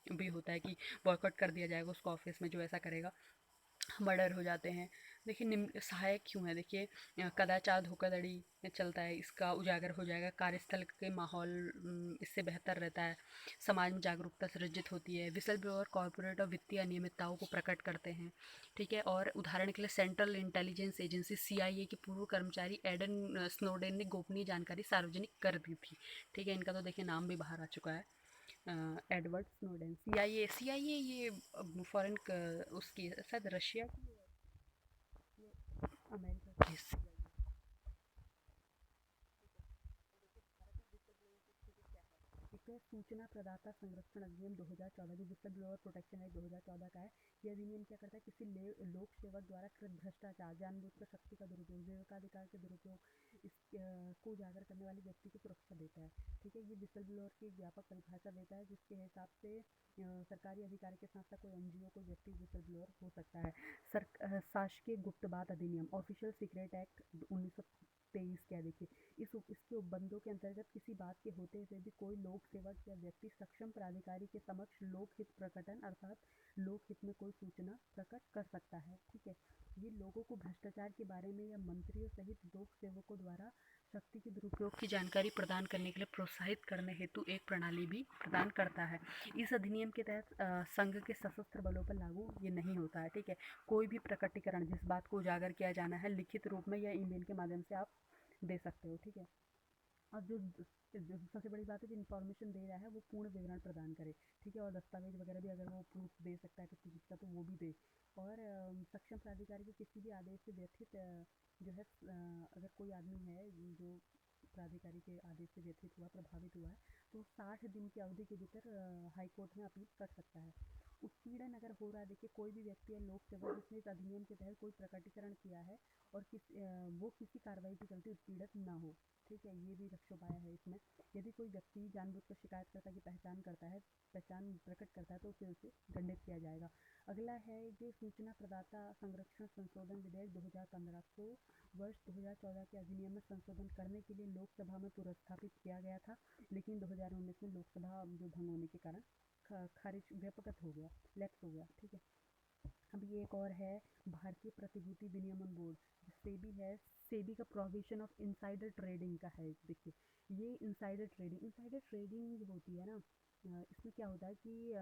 भी होता है कि बॉयकॉट कर दिया जाएगा उसको ऑफिस में, जो ऐसा करेगा, मर्डर हो जाते हैं। देखिए, निम्न सहायक क्यों है, देखिए कदाचार, धोखाधड़ी चलता है, इसका उजागर हो जाएगा, कार्यस्थल के माहौल इससे बेहतर रहता है, समाज में जागरूकता सृजित होती है, विसल ब्लोअर कॉर्पोरेट और वित्तीय अनियमितताओं को प्रकट करते हैं। ठीक है, और उदाहरण के लिए सेंट्रल इंटेलिजेंस एजेंसी CIA के पूर्व कर्मचारी एडन स्नोडेन ने गोपनीय जानकारी सार्वजनिक कर दी थी। ठीक है, इनका तो देखिए नाम भी बाहर आ चुका है, एडवर्ड स्नोडेन। CIA ये फॉरेन उसकी शायद रशिया की, अमेरिका की एक है सूचना प्रदाता संरक्षण अधिनियम 2014, जो विसल ब्लोअर प्रोटेक्शन एक्ट 2014 का है। ये अधिनियम क्या करता है, किसी लोक सेवक द्वारा कृत भ्रष्टाचार, जानबूझकर शक्ति का दुरुपयोग, विवेकाधिकार के दुरुपयोग, इस को उजागर करने वाले व्यक्ति को सुरक्षा देता है। ठीक है, ये विसल ब्लोअर की एक व्यापक परिभाषा देता है, जिसके हिसाब से सरकारी अधिकारी के साथ साथ कोई NGO, कोई व्यक्ति विसल ब्लोअर हो सकता है। शासकीय गुप्त बात अधिनियम, ऑफिशियल सीक्रेट एक्ट 1923 क्या, देखिए इसके उपबंधों के अंतर्गत किसी बात के होते हुए भी कोई लोक सेवक या व्यक्ति सक्षम प्राधिकारी के समक्ष लोक हित प्रकटन अर्थात लोक हित में कोई सूचना प्रकट कर सकता है। ठीक है, ये लोगों को भ्रष्टाचार के बारे में या मंत्रियों सहित लोक सेवकों द्वारा शक्ति के दुरुपयोग की जानकारी प्रदान करने के लिए प्रोत्साहित करने हेतु एक प्रणाली भी प्रदान करता है। इस अधिनियम के तहत संघ के सशस्त्र बलों पर लागू ये नहीं होता है। ठीक है, कोई भी प्रकटीकरण जिस बात को उजागर किया जाना है लिखित रूप में या ईमेल के माध्यम से आप दे सकते हो। ठीक है, और जो सबसे बड़ी बात है, जो इन्फॉर्मेशन दे रहा है वो पूर्ण विवरण प्रदान करे। ठीक है, और दस्तावेज वगैरह भी अगर वो प्रूफ दे सकता है किसी चीज़ का तो वो भी दे। और सक्षम प्राधिकारी के किसी भी आदेश से व्यथित जो है अगर कोई आदमी है जो प्राधिकारी के आदेश से व्यथित हुआ, प्रभावित हुआ है, तो 60 दिन की अवधि के भीतर हाई कोर्ट में अपील कर सकता है। उत्पीड़न अगर हो रहा है, देखिए कोई भी व्यक्ति या लोक सेवा जिसने इस अधिनियम के तहत कोई प्रकटीकरण किया है और वो किसी कार्रवाई के चलते उत्पीड़ित ना हो, ठीक है, ये भी रक्षोपाय है इसमें। यदि कोई व्यक्ति जानबूझकर शिकायतकर्ता की पहचान प्रकट करता है तो फिर उसे दंडित किया जाएगा। अगला है ये सूचना प्रदाता संरक्षण संशोधन विधेयक 2015 को वर्ष 2014 के अधिनियम में संशोधन करने के लिए लोकसभा में पुरस्थापित किया गया था, लेकिन 2019 में लोकसभा जो भंग होने के कारण खारिज व्यापकत हो गया, लैप्स हो गया, ठीक है। अब ये एक और है भारतीय प्रतिभूति विनियमन बोर्ड, सेबी है। सेबी का प्रोविजन ऑफ इनसाइडर ट्रेडिंग का है। देखिए ये इनसाइडर ट्रेडिंग जो होती है ना, इसमें क्या होता है कि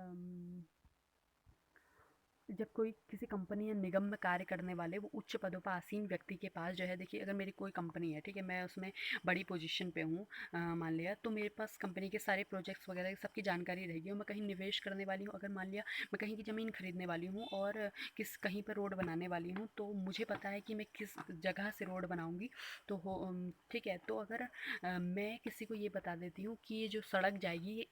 जब कोई किसी कंपनी या निगम में कार्य करने वाले वो उच्च पदों पर आसीन व्यक्ति के पास जो है, देखिए अगर मेरी कोई कंपनी है, ठीक है, मैं उसमें बड़ी पोजीशन पे हूँ, मान लिया, तो मेरे पास कंपनी के सारे प्रोजेक्ट्स वगैरह सबकी जानकारी रहेगी और मैं कहीं निवेश करने वाली हूँ, अगर मान लिया मैं कहीं की ज़मीन खरीदने वाली हूँ और कहीं पर रोड बनाने वाली हूँ, तो मुझे पता है कि मैं किस जगह से रोड बनाऊँगी, तो ठीक है, तो अगर मैं किसी को ये बता देती हूँ कि ये जो सड़क जाएगी ये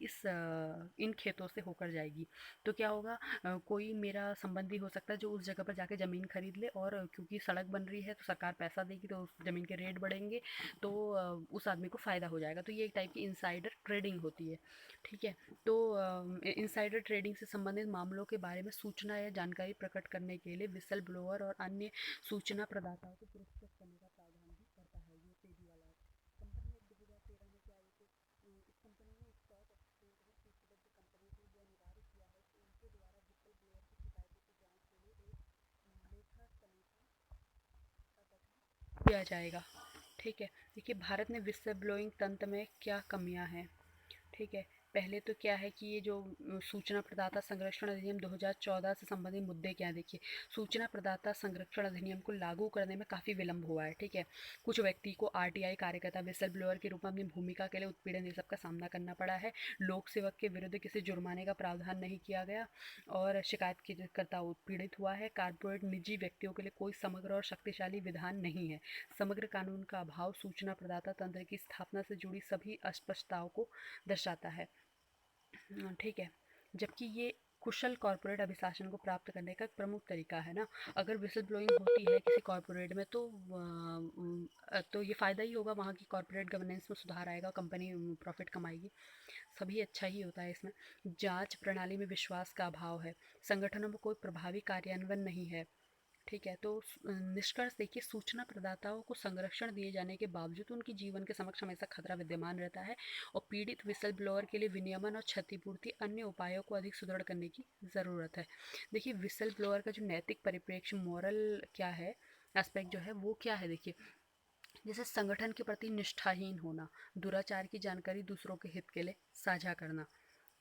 इन खेतों से होकर जाएगी, तो क्या होगा, कोई मेरा संबंधी हो सकता है जो उस जगह पर जाके ज़मीन खरीद ले, और क्योंकि सड़क बन रही है तो सरकार पैसा देगी तो उस ज़मीन के रेट बढ़ेंगे, तो उस आदमी को फ़ायदा हो जाएगा। तो ये एक टाइप की इनसाइडर ट्रेडिंग होती है, ठीक है। तो इनसाइडर ट्रेडिंग से संबंधित मामलों के बारे में सूचना या जानकारी प्रकट करने के लिए विसल ब्लोअर और अन्य सूचना प्रदाताओं को पुरस्कृत करने का प्रावधान भी करता है ये सेबी वाला है। कंपनी एक्ट 2013 में क्या है कि इस कंपनी ने स्टॉक एक्सचेंज में सूचीबद्ध कंपनी को यह अनिवार्य किया है कि उनके द्वारा विसल ब्लोअर की शिकायतों की जांच के लिए एक लेखा समिति का गठन किया जाएगा, ठीक है। देखिए भारत में विसल ब्लोइंग तंत्र में क्या कमियां हैं, ठीक है। पहले तो क्या है कि ये जो सूचना प्रदाता संरक्षण अधिनियम 2014 से संबंधित मुद्दे क्या हैं, देखिए सूचना प्रदाता संरक्षण अधिनियम को लागू करने में काफ़ी विलंब हुआ है, ठीक है। कुछ व्यक्ति को आरटीआई कार्यकर्ता विसल ब्लोअर के रूप में अपनी भूमिका के लिए उत्पीड़न ये सब का सामना करना पड़ा है। लोक सेवक के विरुद्ध किसी जुर्माने का प्रावधान नहीं किया गया और शिकायतकर्ता उत्पीड़ित हुआ है। कारपोरेट निजी व्यक्तियों के लिए कोई समग्र और शक्तिशाली विधान नहीं है। समग्र कानून का अभाव सूचना प्रदाता तंत्र की स्थापना से जुड़ी सभी अस्पष्टताओं को दर्शाता है, ठीक है। जबकि ये कुशल कॉरपोरेट अभिशासन को प्राप्त करने का एक प्रमुख तरीका है ना। अगर विसल ब्लोइंग होती है किसी कॉरपोरेट में तो ये फ़ायदा ही होगा, वहाँ की कॉरपोरेट गवर्नेंस में सुधार आएगा, कंपनी प्रॉफिट कमाएगी, सभी अच्छा ही होता है इसमें। जांच प्रणाली में विश्वास का अभाव है, संगठनों में कोई प्रभावी कार्यान्वयन नहीं है, ठीक है। तो निष्कर्ष देखिए, सूचना प्रदाताओं को संरक्षण दिए जाने के बावजूद उनकी जीवन के समक्ष हमेशा खतरा विद्यमान रहता है और पीड़ित विसल ब्लोअर के लिए विनियमन और क्षतिपूर्ति अन्य उपायों को अधिक सुदृढ़ करने की ज़रूरत है। देखिए विसल ब्लोअर का जो नैतिक परिप्रेक्ष्य मॉरल क्या है, एस्पेक्ट जो है वो क्या है, देखिए जैसे संगठन के प्रति निष्ठाहीन होना, दुराचार की जानकारी दूसरों के हित के लिए साझा करना,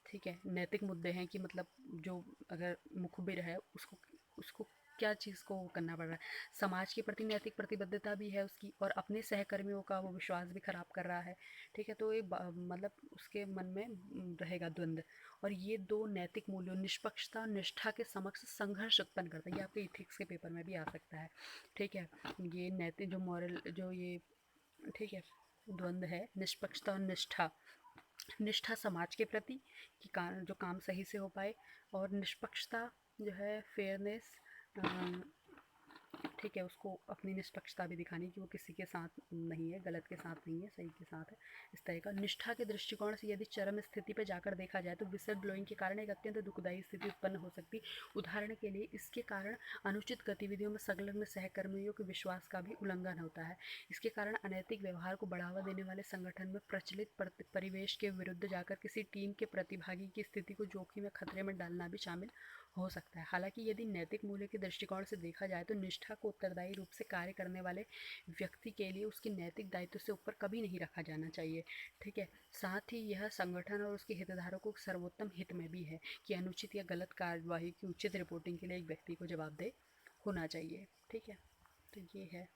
ठीक है। नैतिक मुद्दे हैं कि मतलब जो अगर मुखबिर है उसको उसको क्या चीज़ को करना पड़ रहा है, समाज के प्रति नैतिक प्रतिबद्धता भी है उसकी, और अपने सहकर्मियों का वो विश्वास भी खराब कर रहा है, ठीक है। तो ये मतलब उसके मन में रहेगा द्वंद्व, और ये दो नैतिक मूल्यों निष्पक्षता और निष्ठा के समक्ष संघर्ष उत्पन्न करता है। ये आपके इथिक्स के पेपर में भी आ सकता है, ठीक है। ये नैतिक जो मॉरल जो ये, ठीक है, द्वंद्व है निष्पक्षता और निष्ठा। निष्ठा समाज के प्रति कि जो काम सही से हो पाए, और निष्पक्षता जो है फेयरनेस, ठीक है, उसको अपनी निष्पक्षता भी दिखानी कि वो किसी के साथ नहीं है, गलत के साथ नहीं है, सही के साथ है, इस तरह का। निष्ठा के दृष्टिकोण से यदि चरम स्थिति पर जाकर देखा जाए तो विसल ब्लोइंग के कारण एक अत्यंत दुखदायी स्थिति उत्पन्न हो सकती। उदाहरण के लिए इसके कारण अनुचित गतिविधियों में संलग्न सहकर्मियों के विश्वास का भी उल्लंघन होता है। इसके कारण अनैतिक व्यवहार को बढ़ावा देने वाले संगठन में प्रचलित परिवेश के विरुद्ध जाकर किसी टीम के प्रतिभागी की स्थिति को जोखिम या खतरे में डालना भी शामिल हो सकता है। हालांकि यदि नैतिक मूल्य के दृष्टिकोण से देखा जाए तो निष्ठा को उत्तरदायी रूप से कार्य करने वाले व्यक्ति के लिए उसके नैतिक दायित्व से ऊपर कभी नहीं रखा जाना चाहिए, ठीक है। साथ ही यह संगठन और उसके हितधारकों के सर्वोत्तम हित में भी है कि अनुचित या गलत कार्यवाही की उचित रिपोर्टिंग के लिए एक व्यक्ति को जवाबदेह होना चाहिए, ठीक है। तो ये है।